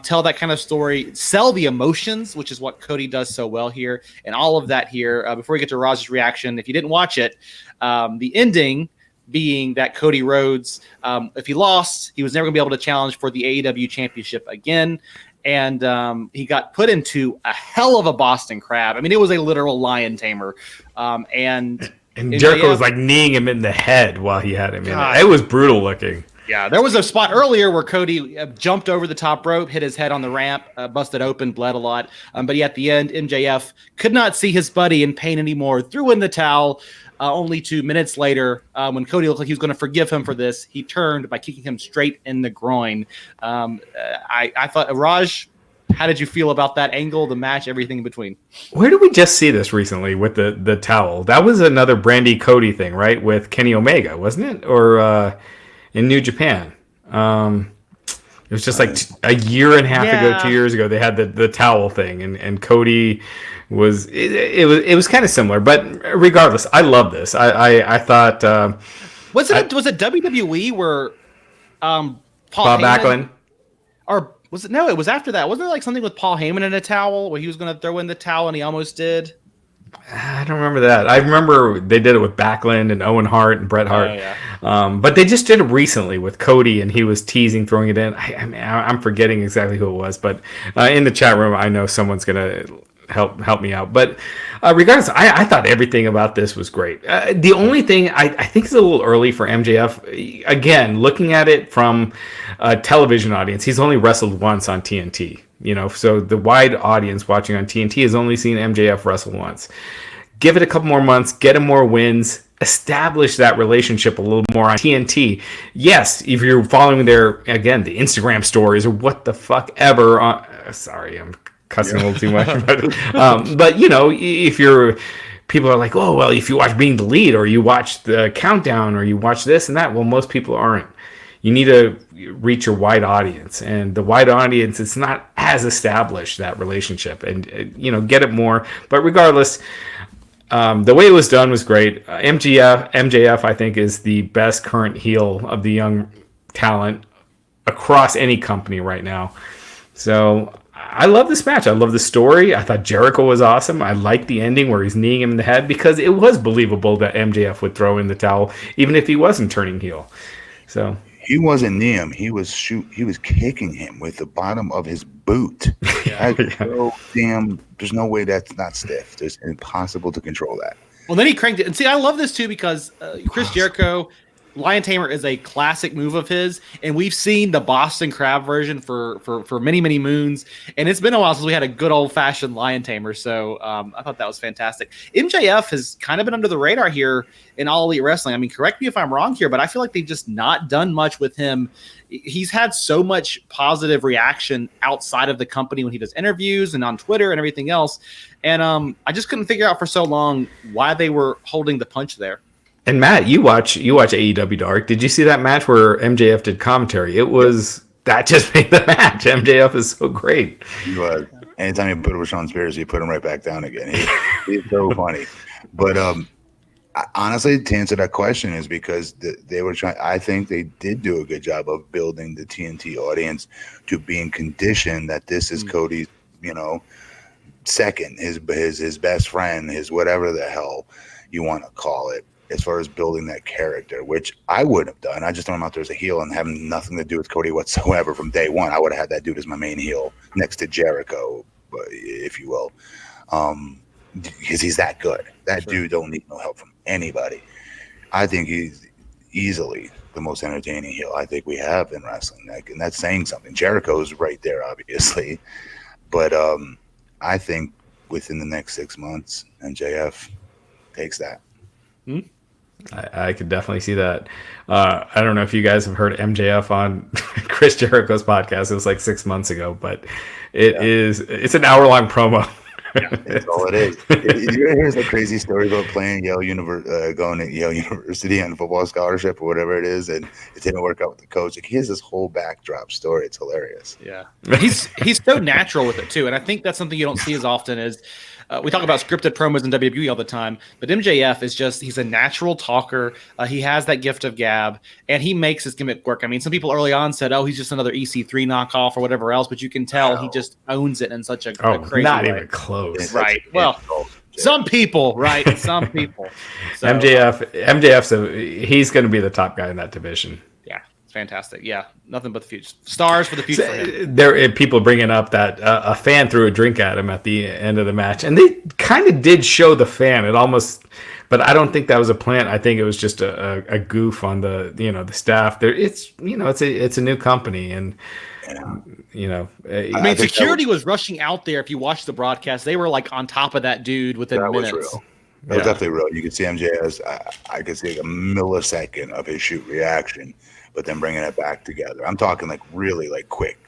tell that kind of story, sell the emotions, which is what Cody does so well here. And all of that here, before we get to Raj's reaction, if you didn't watch it, the ending being that Cody Rhodes, if he lost, he was never gonna be able to challenge for the AEW championship again. And he got put into a hell of a Boston Crab. It was a literal lion tamer. And And Jericho was like kneeing him in the head while he had him in it. It was brutal looking. Yeah, there was a spot earlier where Cody jumped over the top rope, hit his head on the ramp, busted open, bled a lot. But at the end, MJF could not see his buddy in pain anymore, threw in the towel. Only 2 minutes later, when Cody looked like he was going to forgive him for this, he turned by kicking him straight in the groin. I thought, Raj, how did you feel about that angle, the match, everything in between? Where did we just see this recently with the towel? That was another Brandy Cody thing, right? With Kenny Omega, wasn't it? Or in New Japan. It was just like a year and a half ago, 2 years ago, they had the towel thing, and Cody was it was kind of similar, but regardless, I love this. I thought was it WWE where Paul Backlund, or was it? No, it was after that. Wasn't it like something with Paul Heyman in a towel where he was going to throw in the towel and he almost did? I don't remember that. I remember they did it with Backlund and Owen Hart and Bret Hart. Oh, yeah. But they just did it recently with Cody, and he was teasing throwing it in. I'm forgetting exactly who it was, but in the chat room, I know someone's gonna help me out. But regardless, I thought everything about this was great. The only thing I think is a little early for MJF. Again, looking at it from a television audience, he's only wrestled once on TNT. So the wide audience watching on TNT has only seen MJF wrestle once. Give it a couple more months, get him more wins, establish that relationship a little more on TNT. Yes, if you're following their, again, the Instagram stories or what the fuck ever. Sorry, I'm cussing a little too much. But if you're, people are like, oh, well, if you watch Being the Lead or you watch the Countdown or you watch this and that, well, most people aren't. You need to reach your wide audience, and the wide audience, it's not as established, that relationship, and get it more. But regardless, the way it was done was great. MJF, I think, is the best current heel of the young talent across any company right now. So I love this match. I love the story. I thought Jericho was awesome. I liked the ending where he's kneeing him in the head, because it was believable that MJF would throw in the towel, even if he wasn't turning heel. So. He wasn't near him. He was kicking him with the bottom of his boot. There's no way that's not stiff. It's impossible to control that. Well, then he cranked it. And see, I love this too, because Chris Jericho, Lion Tamer is a classic move of his, and we've seen the Boston Crab version for many, many moons, and it's been a while since we had a good old-fashioned Lion Tamer, so I thought that was fantastic. MJF has kind of been under the radar here in All Elite Wrestling. I mean, correct me if I'm wrong here, but I feel like they've just not done much with him. He's had so much positive reaction outside of the company when he does interviews and on Twitter and everything else, and I just couldn't figure out for so long why they were holding the punch there. And Matt, you watch AEW Dark. Did you see that match where MJF did commentary? It was that just made the match. MJF is so great. He was. Anytime you put it with Shawn Spears, you put him right back down again. He's so funny. But honestly, to answer that question is because they were trying. I think they did do a good job of building the TNT audience to being conditioned that this is Cody's, second, his best friend, his whatever the hell you want to call it. As far as building that character, which I would have done. I just throw him out there as a heel and having nothing to do with Cody whatsoever from day one. I would have had that dude as my main heel next to Jericho, if you will, because he's that good. That dude don't need no help from anybody. I think he's easily the most entertaining heel I think we have in wrestling. And that's saying something. Jericho's right there, obviously. But I think within the next 6 months, MJF takes that. I could definitely see that. I don't know if you guys have heard MJF on Chris Jericho's podcast. It was like 6 months ago, but it's an hour-long promo. That's all it is. Here's a crazy story about playing going to Yale University on a football scholarship or whatever it is, and it didn't work out with the coach. Like, here's this whole backdrop story. It's hilarious. Yeah, he's so natural with it too, and I think that's something you don't see as often as. We talk about scripted promos in WWE all the time, but MJF is he's a natural talker. He has that gift of gab, and he makes his gimmick work. I mean, some people early on said, oh, he's just another EC3 knockoff or whatever else, but you can tell he just owns it in such a crazy not way. Even close. Right. Well, some people, right? Some people. So, MJF, he's going to be the top guy in that division. Yeah, fantastic. Yeah, nothing but the future. Stars for the future. For him. There, people bringing up that a fan threw a drink at him at the end of the match, and they kind of did show the fan. It almost, but I don't think that was a plant. I think it was just a goof on the staff. There, it's a new company, and I mean, security was rushing out there. If you watch the broadcast, they were like on top of that dude within minutes. Was real. That was definitely real. You could see MJ as I could see like a millisecond of his shoot reaction, but then bringing it back together. I'm talking like really like quick.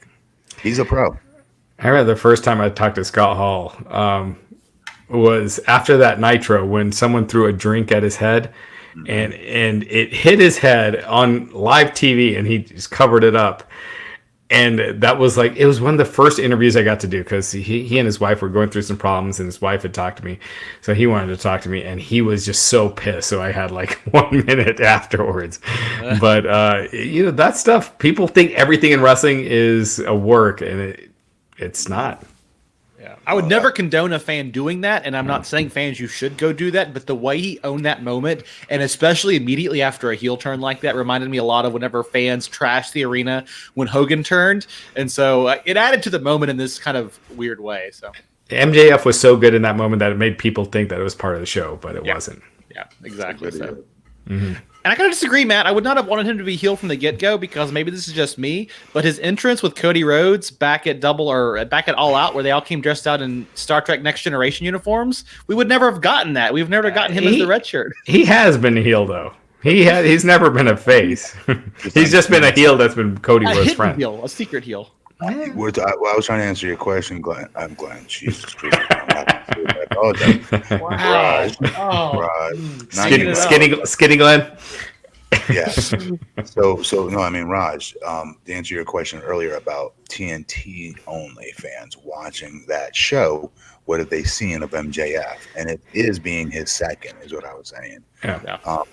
He's a pro. I remember the first time I talked to Scott Hall was after that Nitro when someone threw a drink at his head, and it hit his head on live TV, and he just covered it up. And that was like, it was one of the first interviews I got to do because he and his wife were going through some problems, and his wife had talked to me. So he wanted to talk to me, and he was just so pissed. So I had like 1 minute afterwards. But, that stuff, people think everything in wrestling is a work, and it's not. Yeah, I would never condone a fan doing that, and I'm not saying fans you should go do that, but the way he owned that moment, and especially immediately after a heel turn like that, reminded me a lot of whenever fans trashed the arena when Hogan turned, and so it added to the moment in this kind of weird way. So MJF was so good in that moment that it made people think that it was part of the show, but it wasn't. Yeah, exactly. So. And I kind of disagree, Matt. I would not have wanted him to be heel from the get-go because maybe this is just me, but his entrance with Cody Rhodes back at All Out, where they all came dressed out in Star Trek Next Generation uniforms, we would never have gotten that. We've never gotten him as the red shirt. He has been a heel, though. He's never been a face. He's just been a heel that's been Cody Rhodes' friend. Heel, a secret heel. I was trying to answer your question, Glenn. I'm Glenn. Jesus Christ. I apologize. Wow. Raj. Skinny Glenn. Yes. So no, I mean, Raj, to answer your question earlier about TNT only fans watching that show, what have they seen of MJF? And it is being his second, is what I was saying. Yeah.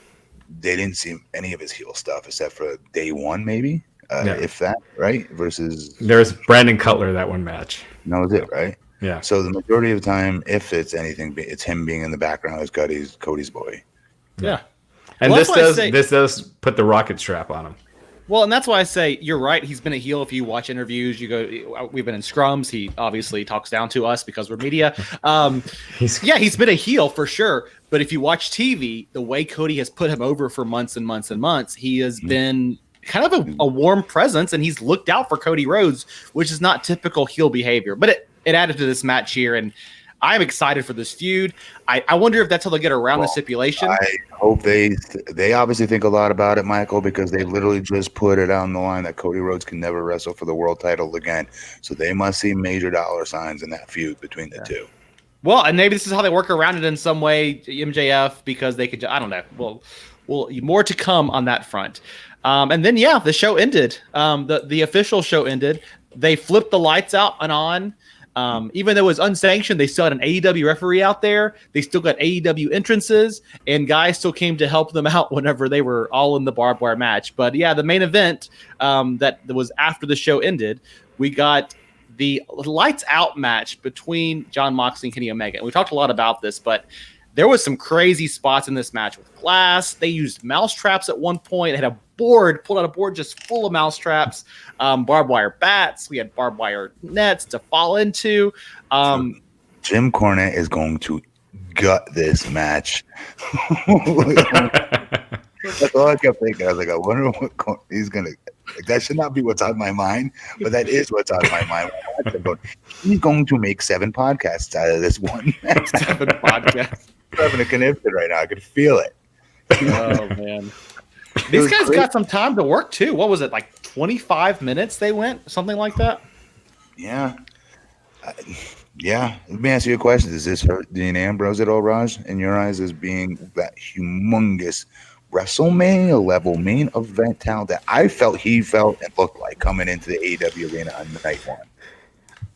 They didn't see any of his heel stuff except for day one, maybe. If that, right? Versus there's Brandon Cutler that one match. That was it, right? Yeah. So the majority of the time, if it's anything, it's him being in the background as Cody's boy. Yeah. And this does put the rocket strap on him. Well, and that's why I say you're right. He's been a heel. If you watch interviews, we've been in scrums. He obviously talks down to us because we're media. He's been a heel for sure. But if you watch TV, the way Cody has put him over for months and months and months, he has been kind of a warm presence, and he's looked out for Cody Rhodes, which is not typical heel behavior. But it added to this match here, and I'm excited for this feud. I wonder if that's how they'll get around the stipulation. I hope they obviously think a lot about it, Michael, because they literally just put it on the line that Cody Rhodes can never wrestle for the world title again. So they must see major dollar signs in that feud between the two. Well, and maybe this is how they work around it in some way, MJF, because they could. I don't know. Well, more to come on that front. And then the show ended. The official show ended. They flipped the lights out and on. Even though it was unsanctioned, they still had an AEW referee out there. They still got AEW entrances, and guys still came to help them out whenever they were all in the barbed wire match. But the main event that was after the show ended, we got the lights out match between Jon Moxley and Kenny Omega. And we talked a lot about this, but there was some crazy spots in this match with glass. They used mouse traps at one point. They had pulled out a board just full of mouse traps, barbed wire bats. We had barbed wire nets to fall into. Jim Cornette is going to gut this match. That's all I kept thinking. I was like, I wonder what he's going to. That should not be what's on my mind, but that is what's on my mind. He's going to make 7 podcasts out of this one match. 7 podcasts. I'm having a conniption right now. I could feel it. Oh, man. These guys got some time to work, too. What was it, like 25 minutes they went? Something like that? Yeah. Let me ask you a question. Does this hurt Dean Ambrose at all, Raj, in your eyes, as being that humongous WrestleMania level main event talent that I felt he felt and looked like coming into the AEW arena on night one?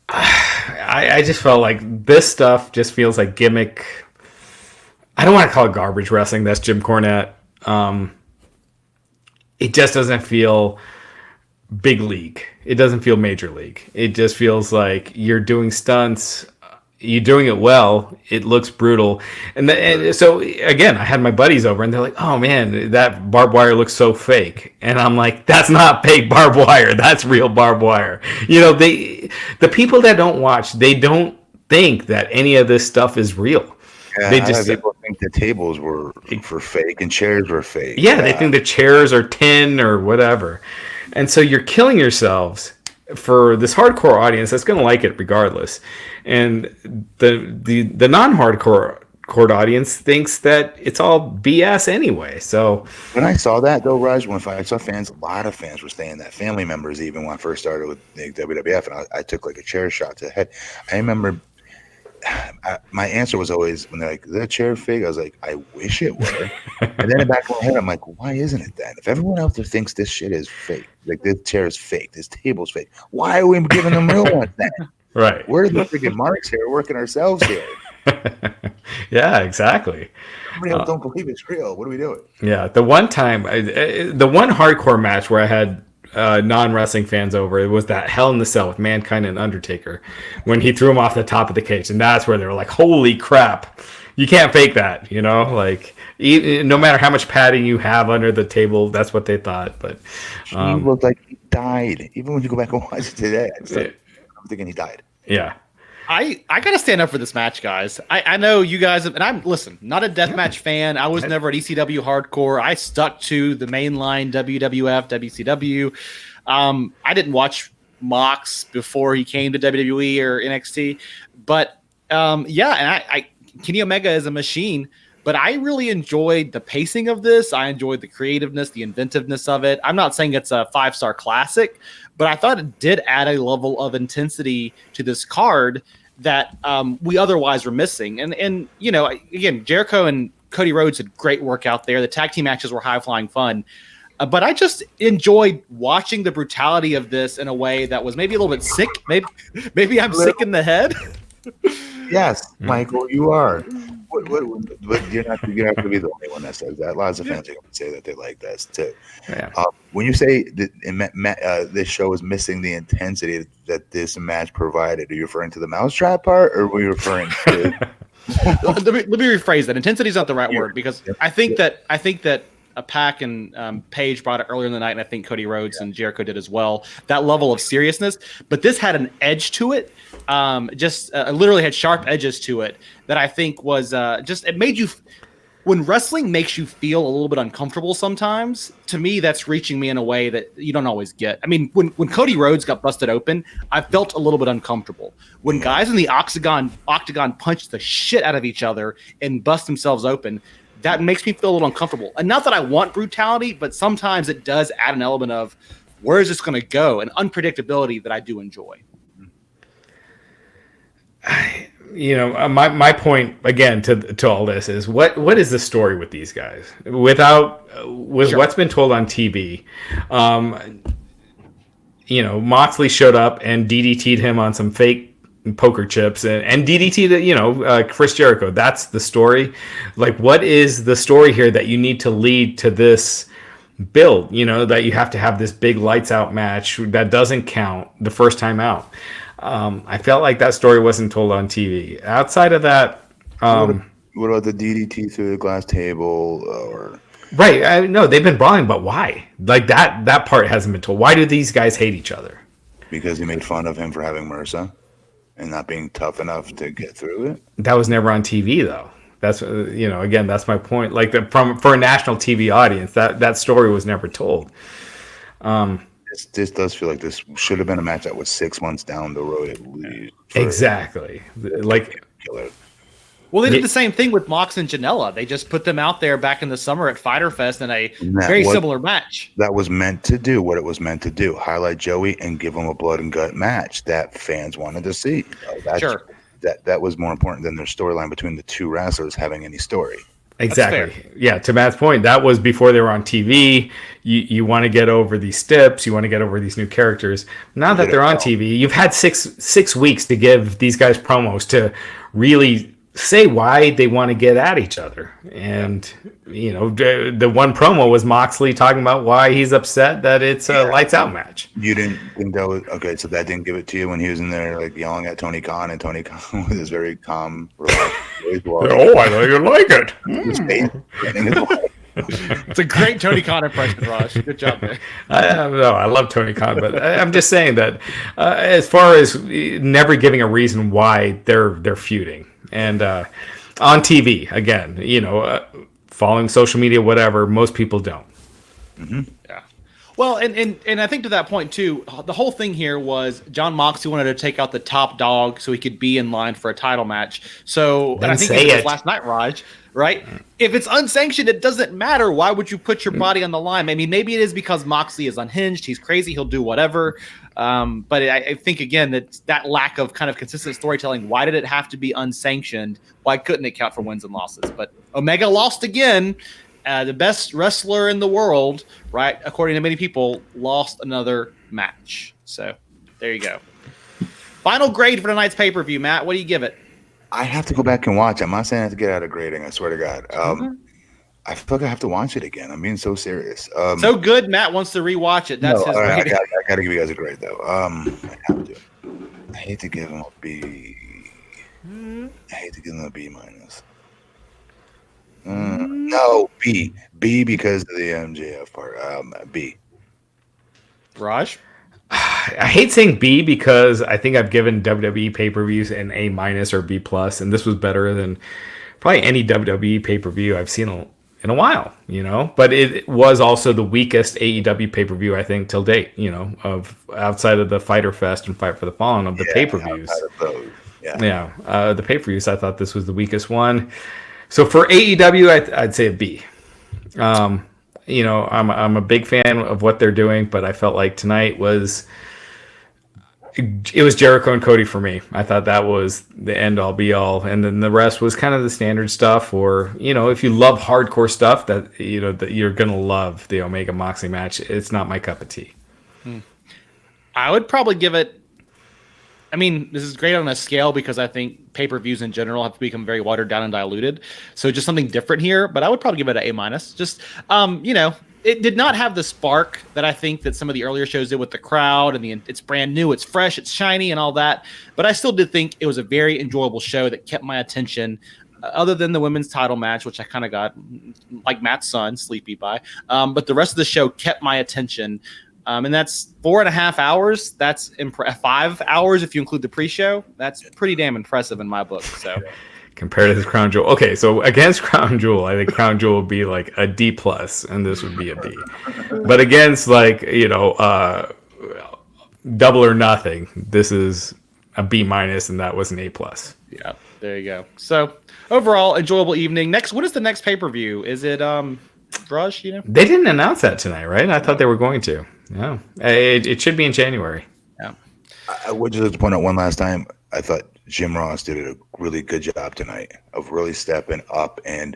I just felt like this stuff just feels like gimmick. I don't want to call it garbage wrestling. That's Jim Cornette. It just doesn't feel big league. It doesn't feel major league. It just feels like you're doing stunts. you're doing it well, it looks brutal. And so again, I had my buddies over and they're like, oh man, that barbed wire looks so fake. And I'm like, that's not fake barbed wire. That's real barbed wire. The people that don't watch, they don't think that any of this stuff is real. Yeah, They just people think the tables were for fake and chairs were fake. Yeah, they think the chairs are tin or whatever. And so you're killing yourselves for this hardcore audience that's going to like it regardless. And the non-hardcore audience thinks that it's all BS anyway. So when I saw that though, Raj, when I saw fans, a lot of fans were saying that, family members even, when I first started with the WWF, and I took like a chair shot to the head. I remember my answer was always, when they're like, is that chair fake? I was like, I wish it were. And then in the back of my head, I'm like, why isn't it that? If everyone else there thinks this shit is fake, like this chair is fake, this table's fake, why are we giving them real ones then? Right. We're the freaking marks here. We're working ourselves here. Yeah, exactly. Somebody else don't believe it's real. What are we doing? Yeah, the one time, the one hardcore match where I had non-wrestling fans over, it was that Hell in the Cell with Mankind and Undertaker when he threw him off the top of the cage, and that's where they were like, holy crap, you can't fake that, like no matter how much padding you have under the table, that's what they thought. But he looked like he died. Even when you go back and watch it today, I'm thinking he died. Yeah. I gotta stand up for this match, guys. I know you guys have, and I'm not a deathmatch fan. I was never an ECW hardcore. I stuck to the mainline WWF, WCW. I didn't watch Mox before he came to WWE or NXT, but and Kenny Omega is a machine. But I really enjoyed the pacing of this. I enjoyed the creativeness, the inventiveness of it. I'm not saying it's a 5-star classic, but I thought it did add a level of intensity to this card that we otherwise were missing. And again, Jericho and Cody Rhodes had great work out there. The tag team matches were high-flying fun. But I just enjoyed watching the brutality of this in a way that was maybe a little bit sick. Maybe I'm sick in the head. Yes, Michael, you are. But you're not going to be the only one that says that. Lots of fans are going to say that they like this too. Yeah. When you say that this show is missing the intensity that this match provided, are you referring to the mousetrap part, or were you referring to? let me rephrase that. Intensity is not the right word, because I think that Pac and Paige brought it earlier in the night, and I think Cody Rhodes and Jericho did as well. That level of seriousness, but this had an edge to it. Literally had sharp edges to it that I think was it made you. When wrestling makes you feel a little bit uncomfortable sometimes, to me, that's reaching me in a way that you don't always get. I mean, when Cody Rhodes got busted open, I felt a little bit uncomfortable. When guys in the octagon punch the shit out of each other and bust themselves open, that makes me feel a little uncomfortable. And not that I want brutality, but sometimes it does add an element of where is this going to go, and unpredictability that I do enjoy. My point again to all this is what is the story with these guys with what's been told on TV. Moxley showed up and DDT'd him on some fake poker chips and DDT'd Chris Jericho. That's the story. Like, what is the story here that you need to lead to this build? That you have to have this big lights out match that doesn't count the first time out. I felt like that story wasn't told on TV. Outside of that, what about the DDT through the glass table? Or right? I know they've been brawling, but why? Like that part hasn't been told. Why do these guys hate each other? Because he made fun of him for having MRSA and not being tough enough to get through it. That was never on TV, though. That's again, that's my point. Like for a national TV audience, that story was never told. This does feel like this should have been a match that was 6 months down the road at least. Exactly. Well, they did the same thing with Mox and Janela. They just put them out there back in the summer at Fyter Fest in a very similar match. That was meant to do what it was meant to do. Highlight Joey and give him a blood and gut match that fans wanted to see. Sure. That was more important than their storyline between the two wrestlers having any story. Exactly. Yeah, to Matt's point, that was before they were on TV. You want to get over these steps. You want to get over these new characters. Now that they're on TV, you've had six weeks to give these guys promos to really say why they want to get at each other. And, you know, the one promo was Moxley talking about why he's upset that it's a lights out match. You didn't think that was okay? So that didn't give it to you when he was in there like yelling at Tony Khan, and Tony Khan with his very calm, relaxed voice. Oh, I know you like it. It's a great Tony Khan impression, Raj. Good job, man. I love Tony Khan, but I'm just saying that as far as never giving a reason why they're feuding, and on TV again, you know, following social media, whatever, most people don't. Mm-hmm. Yeah. Well, and I think to that point too, the whole thing here was John Moxley wanted to take out the top dog so he could be in line for a title match. So, and I think it was last night, Raj. Right? If it's unsanctioned, it doesn't matter. Why would you put your body on the line? I mean, maybe it is because Moxley is unhinged. He's crazy. He'll do whatever. But I think, again, that lack of kind of consistent storytelling, why did it have to be unsanctioned? Why couldn't it count for wins and losses? But Omega lost again. The best wrestler in the world, right, according to many people, lost another match. So there you go. Final grade for tonight's pay-per-view, Matt. What do you give it? I have to go back and watch. I'm not saying I have to get out of grading. I swear to God. I feel like I have to watch it again. I'm being so serious. So good. Matt wants to rewatch it. That's his grade. I got to give you guys a grade though. I have to. I hate to give him a B. I hate to give him a B minus. No, B. B because of the MJF part. B. Raj? I hate saying B because I think I've given WWE pay-per-views an A minus or B plus, and this was better than probably any WWE pay-per-view I've seen in a while, you know. But it was also the weakest AEW pay-per-view I think till date, you know, of outside of the Fyter Fest and Fight for the Fallen of the pay-per-views. The pay-per-views, I thought this was the weakest one. So for AEW, I'd say a B. You know, I'm a big fan of what they're doing, but I felt like tonight was Jericho and Cody for me. I thought that was the end all be all, and then the rest was kind of the standard stuff. Or, you know, if you love hardcore stuff, that you know that you're gonna love the Omega Moxley match. It's not my cup of tea. I would probably give it. I mean, this is great on a scale because I think pay-per-views in general have become very watered down and diluted. So just something different here, but I would probably give it an A minus. Just, you know, it did not have the spark that I think that some of the earlier shows did with the crowd and it's brand new, it's fresh, it's shiny and all that. But I still did think it was a very enjoyable show that kept my attention. Other than the women's title match, which I kind of got, like Matt's son, sleepy by. But the rest of the show kept my attention. And that's 4.5 hours. That's 5 hours if you include the pre-show. That's pretty damn impressive in my book. So compared to this Crown Jewel, okay. So against Crown Jewel, I think Crown Jewel would be like a D plus, and this would be a B. But against like Double or Nothing, this is a B minus, and that was an A plus. Yeah, there you go. So overall, enjoyable evening. What is the next pay-per-view? Is it Raj? You know, they didn't announce that tonight, right? I thought they were going to. No, it should be in January. Yeah. I would just point out one last time. I thought Jim Ross did a really good job tonight of really stepping up. And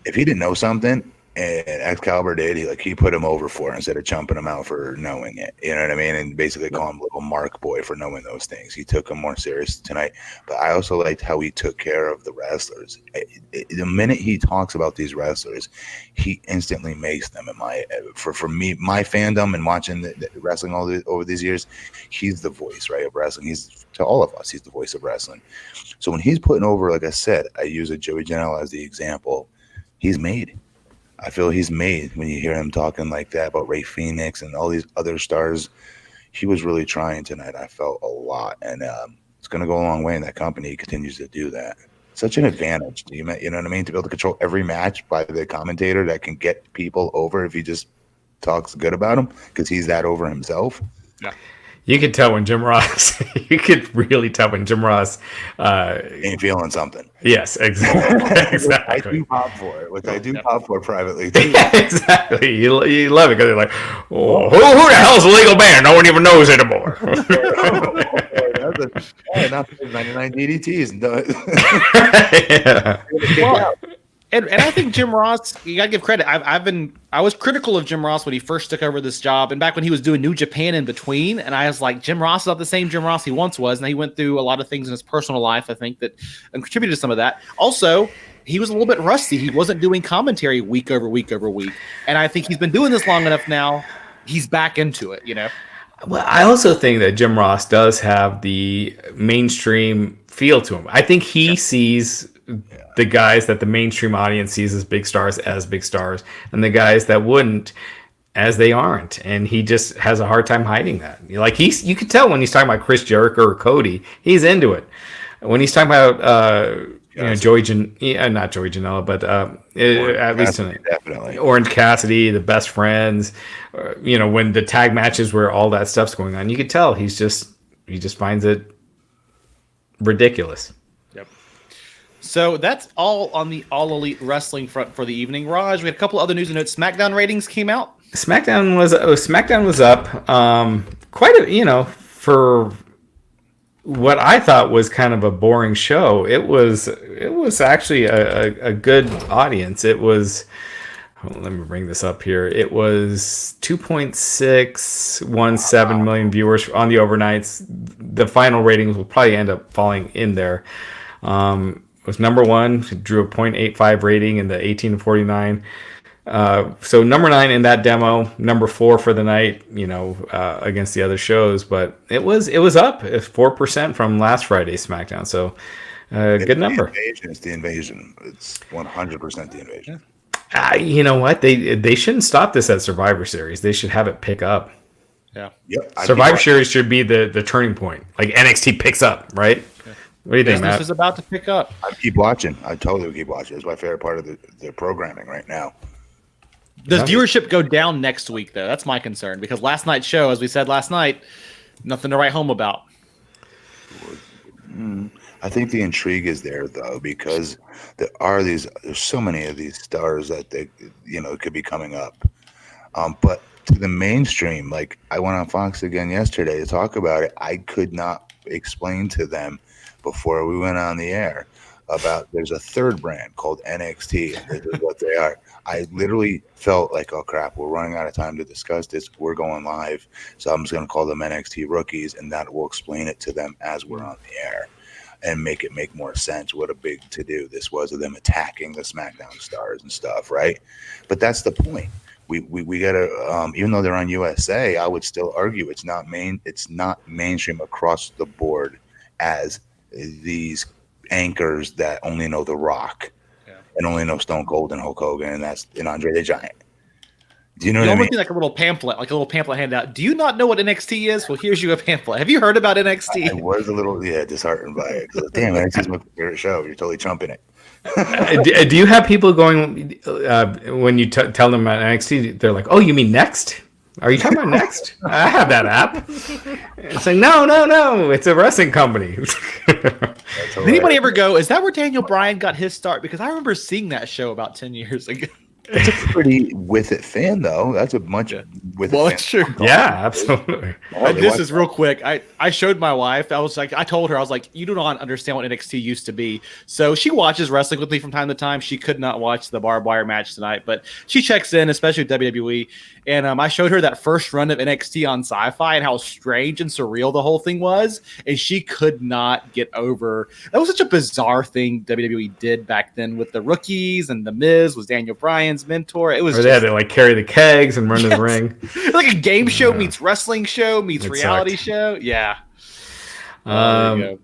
if he didn't know something, and Excalibur did, he put him over for it instead of chumping him out for knowing it. You know what I mean? And basically call him little Mark Boy for knowing those things. He took him more serious tonight. But I also liked how he took care of the wrestlers. The minute he talks about these wrestlers, he instantly makes them. For me, my fandom and watching the wrestling over these years, he's the voice, right, of wrestling. He's to all of us. He's the voice of wrestling. So when he's putting over, like I said, I use a Joey Janela as the example. He's made. I feel he's made when you hear him talking like that about Ray Phoenix and all these other stars. He was really trying tonight. I felt a lot, and it's going to go a long way in that company. He continues to do that. Such an advantage. You know what I mean? To be able to control every match by the commentator that can get people over if he just talks good about him because he's that over himself. Yeah. You could tell when Jim Ross. You could really tell when Jim Ross ain't feeling something. Yes, exactly. I do pop for it, which I do pop for privately. Yeah, exactly. You love it because you're like, oh, who the hell's a legal band? No one even knows anymore. Not 99 DDTs. Yeah. And I think Jim Ross, you gotta give credit. I was critical of Jim Ross when he first took over this job, and back when he was doing New Japan in between. And I was like, Jim Ross is not the same Jim Ross he once was. And he went through a lot of things in his personal life, I think, that contributed to some of that. Also, he was a little bit rusty. He wasn't doing commentary week over week over week. And I think he's been doing this long enough now. He's back into it, you know. Well, I also think that Jim Ross does have the mainstream feel to him. I think he sees the guys that the mainstream audience sees as big stars, and the guys that wouldn't as they aren't. And he just has a hard time hiding that. Like you could tell when he's talking about Chris Jericho or Cody, he's into it. When he's talking about not Joey Janela, but at least definitely Orange Cassidy, the Best Friends, when the tag matches where all that stuff's going on, you could tell he just finds it ridiculous. Yep. So that's all on the All Elite Wrestling front for the evening. Raj, we had a couple other news and notes. SmackDown ratings came out. SmackDown was up quite a for what I thought was kind of a boring show. It was actually a good audience. It was, let me bring this up here. It was 2.617 million viewers on the overnights. The final ratings will probably end up falling in there. It was number one, drew a 0.85 rating in the 18 to 49. So number 9 in that demo, number 4 for the night, against the other shows, but it was up 4% from last Friday's SmackDown. So good number. It's the invasion. It's 100% the invasion. You know what? They shouldn't stop this at Survivor Series. They should have it pick up. Yeah. Yep. Survivor Series should be the turning point. Like NXT picks up, right? Yeah. What do you think, Matt? Business is about to pick up. I keep watching. I totally keep watching. It's my favorite part of the programming right now. Does viewership go down next week, though? That's my concern, because last night's show, as we said last night, nothing to write home about. I think the intrigue is there, though, because there's so many of these stars that they, could be coming up. But to the mainstream, like I went on Fox again yesterday to talk about it. I could not explain to them before we went on the air about there's a third brand called NXT, and this is what they are. I literally felt like, oh crap, we're running out of time to discuss this. We're going live, so I'm just going to call them NXT rookies, and that will explain it to them as we're on the air and make it make more sense. What a big to do this was of them attacking the SmackDown stars and stuff, right? But that's the point. We gotta, even though they're on USA, I would still argue it's not mainstream across the board as these anchors that only know The Rock and only know Stone Cold and Hulk Hogan and Andre the Giant. Do you know what I mean? Like a little pamphlet handout. Do you not know what NXT is? Well, here's you a pamphlet. Have you heard about NXT? I was a little disheartened by it. Damn, NXT is my favorite show. You're totally trumping it. Do you have people going when you tell them about NXT? They're like, "Oh, you mean Next? Are you talking about Next? I have that app." It's like, no, it's a wrestling company. Did anybody ever go, is that where Daniel Bryan got his start? Because I remember seeing that show about 10 years ago. It's a pretty with it fan, though. That's a much with it fan. It's true. Yeah, absolutely. This is real quick. I showed my wife. I told her, I was like, you do not understand what NXT used to be. So she watches wrestling with me from time to time. She could not watch the barbed wire match tonight, but she checks in, especially with WWE. And I showed her that first run of NXT on Sci-Fi and how strange and surreal the whole thing was. And she could not get over. That was such a bizarre thing WWE did back then with the rookies, and The Miz was Daniel Bryan's mentor. It was they had to carry the kegs and run to the ring. Like a game show meets wrestling show meets reality show. Yeah. There you go.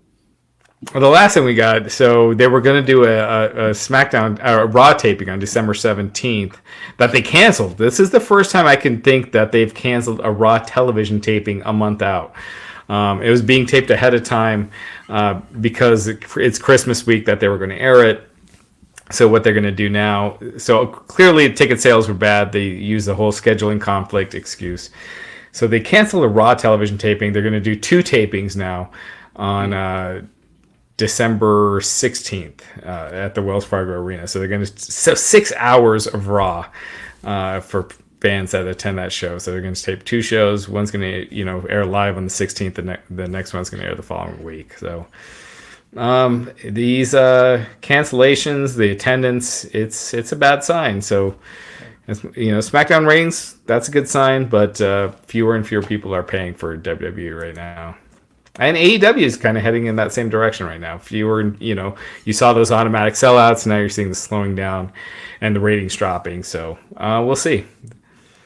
Well, the last thing we got, so they were going to do a SmackDown, a Raw taping on December 17th that they canceled. This is the first time I can think that they've canceled a Raw television taping a month out. It was being taped ahead of time because it's Christmas week that they were going to air it. So what they're going to do now, so clearly ticket sales were bad. They used the whole scheduling conflict excuse. So they canceled a Raw television taping. They're going to do 2 tapings now on December 16th at the Wells Fargo Arena. So they're going to 6 hours of Raw for fans that attend that show. So they're going to tape 2 shows. One's going to air live on the 16th. The next one's going to air the following week. So These cancellations, the attendance, it's a bad sign. So, SmackDown ratings, that's a good sign, but fewer and fewer people are paying for WWE right now. And AEW is kind of heading in that same direction right now. Fewer, you saw those automatic sellouts. Now you're seeing the slowing down and the ratings dropping. So we'll see.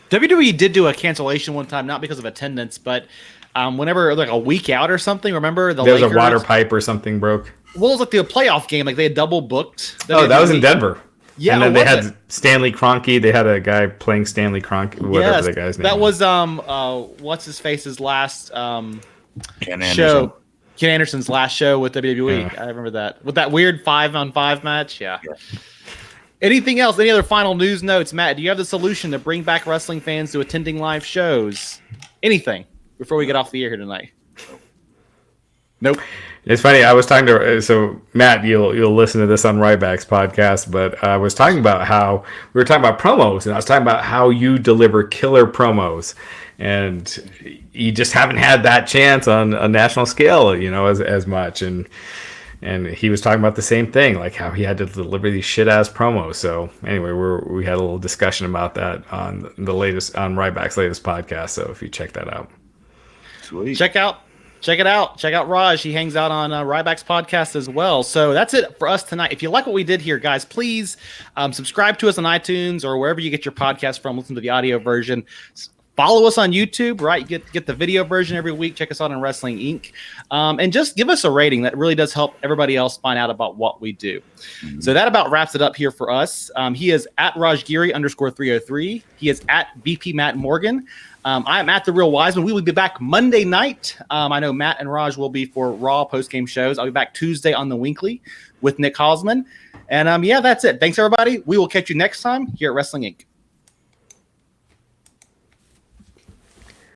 WWE did do a cancellation one time, not because of attendance, but whenever like a week out or something. Remember there was a water pipe or something broke. Well, it was like the playoff game. Like they had double booked. Oh, that was in Denver. Yeah, and then they had Stanley Kroenke. They had a guy playing Stanley Kroenke, whatever the guy's name. That was what's his face's last Ken show. Ken Anderson's last show with WWE. Yeah. I remember that with that weird 5-on-5 match. Yeah. Anything else? Any other final news notes, Matt? Do you have the solution to bring back wrestling fans to attending live shows? Anything before we get off the air here tonight? Nope. It's funny. I was talking to Matt. You'll listen to this on Ryback's podcast, but I was talking about how we were talking about promos, and I was talking about how you deliver killer promos, and you just haven't had that chance on a national scale, as much. And he was talking about the same thing, like how he had to deliver these shit ass promos. So anyway, we had a little discussion about that on Ryback's latest podcast. So if you check that out, sweet. Check it out. Check out Raj. He hangs out on Ryback's podcast as well. So that's it for us tonight. If you like what we did here, guys, please subscribe to us on iTunes or wherever you get your podcast from. Listen to the audio version. Follow us on YouTube, right? Get the video version every week. Check us out on Wrestling Inc. And just give us a rating. That really does help everybody else find out about what we do. Mm-hmm. So that about wraps it up here for us. He is at Raj Giri _303. He is at VP Matt Morgan. I'm at The Real Wiseman. We will be back Monday night. I know Matt and Raj will be for Raw post-game shows. I'll be back Tuesday on the Weekly with Nick Hausman. And that's it. Thanks, everybody. We will catch you next time here at Wrestling Inc.